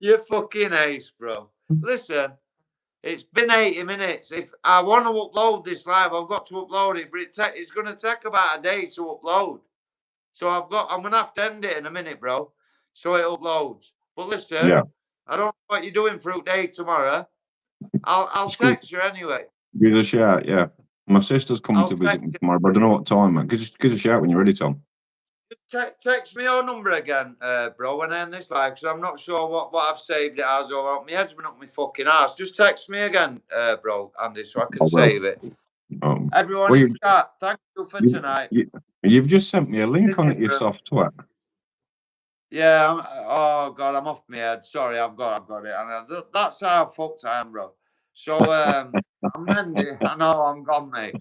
You're fucking ace, bro. Listen, it's been 80 minutes. If I want to upload this live, I've got to upload it, but it's going to take about a day to upload. So I'm going to have to end it in a minute, bro, so it uploads. But listen, Yeah. I don't know what you're doing for day tomorrow. I'll text you anyway. Give us a shout, yeah. My sister's coming to visit me tomorrow, but I don't know what time, man. Give us a shout when you're ready, Tom. Text me your number again, bro, when I end this live, because I'm not sure what I've saved it as, or my head's been up my fucking ass. Just text me again, bro, Andy, so I can save it. Everyone in chat, thank you for tonight. You've just sent me a link on it, you soft twat. Yeah, oh God, I'm off my head. Sorry, I've got it. And that's how fucked I am, bro. So I'm ending. I know I'm gone, mate.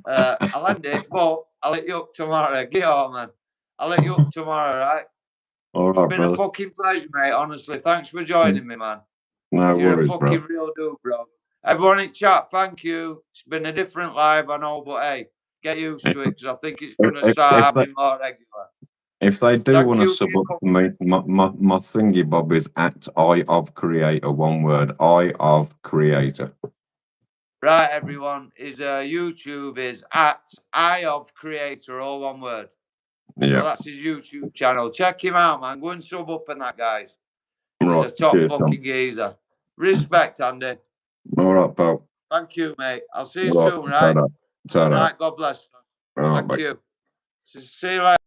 I'll end it, but I'll let you up tomorrow. Get on, man. I'll let you up tomorrow, right? All right, it's been a fucking pleasure, mate. Honestly, thanks for joining me, man. No You're worries, a fucking bro. real dude, bro. Everyone in chat, thank you. It's been a different live, I know, but hey, get used to it because I think it's going to start happening more regular. If they do want to sub up to me, my thingy bob is at Eye of Creator. One word, Eye of Creator. Right, everyone. His YouTube is at Eye of Creator, all one word. Yeah. So that's his YouTube channel. Check him out, man. Go and sub up on that, guys. Right. He's a top fucking geezer. Respect, Andy. All right, pal. Thank you, mate. I'll see you soon, right? Ta-da. Right, God bless. All right, Thank bye. you. See you later.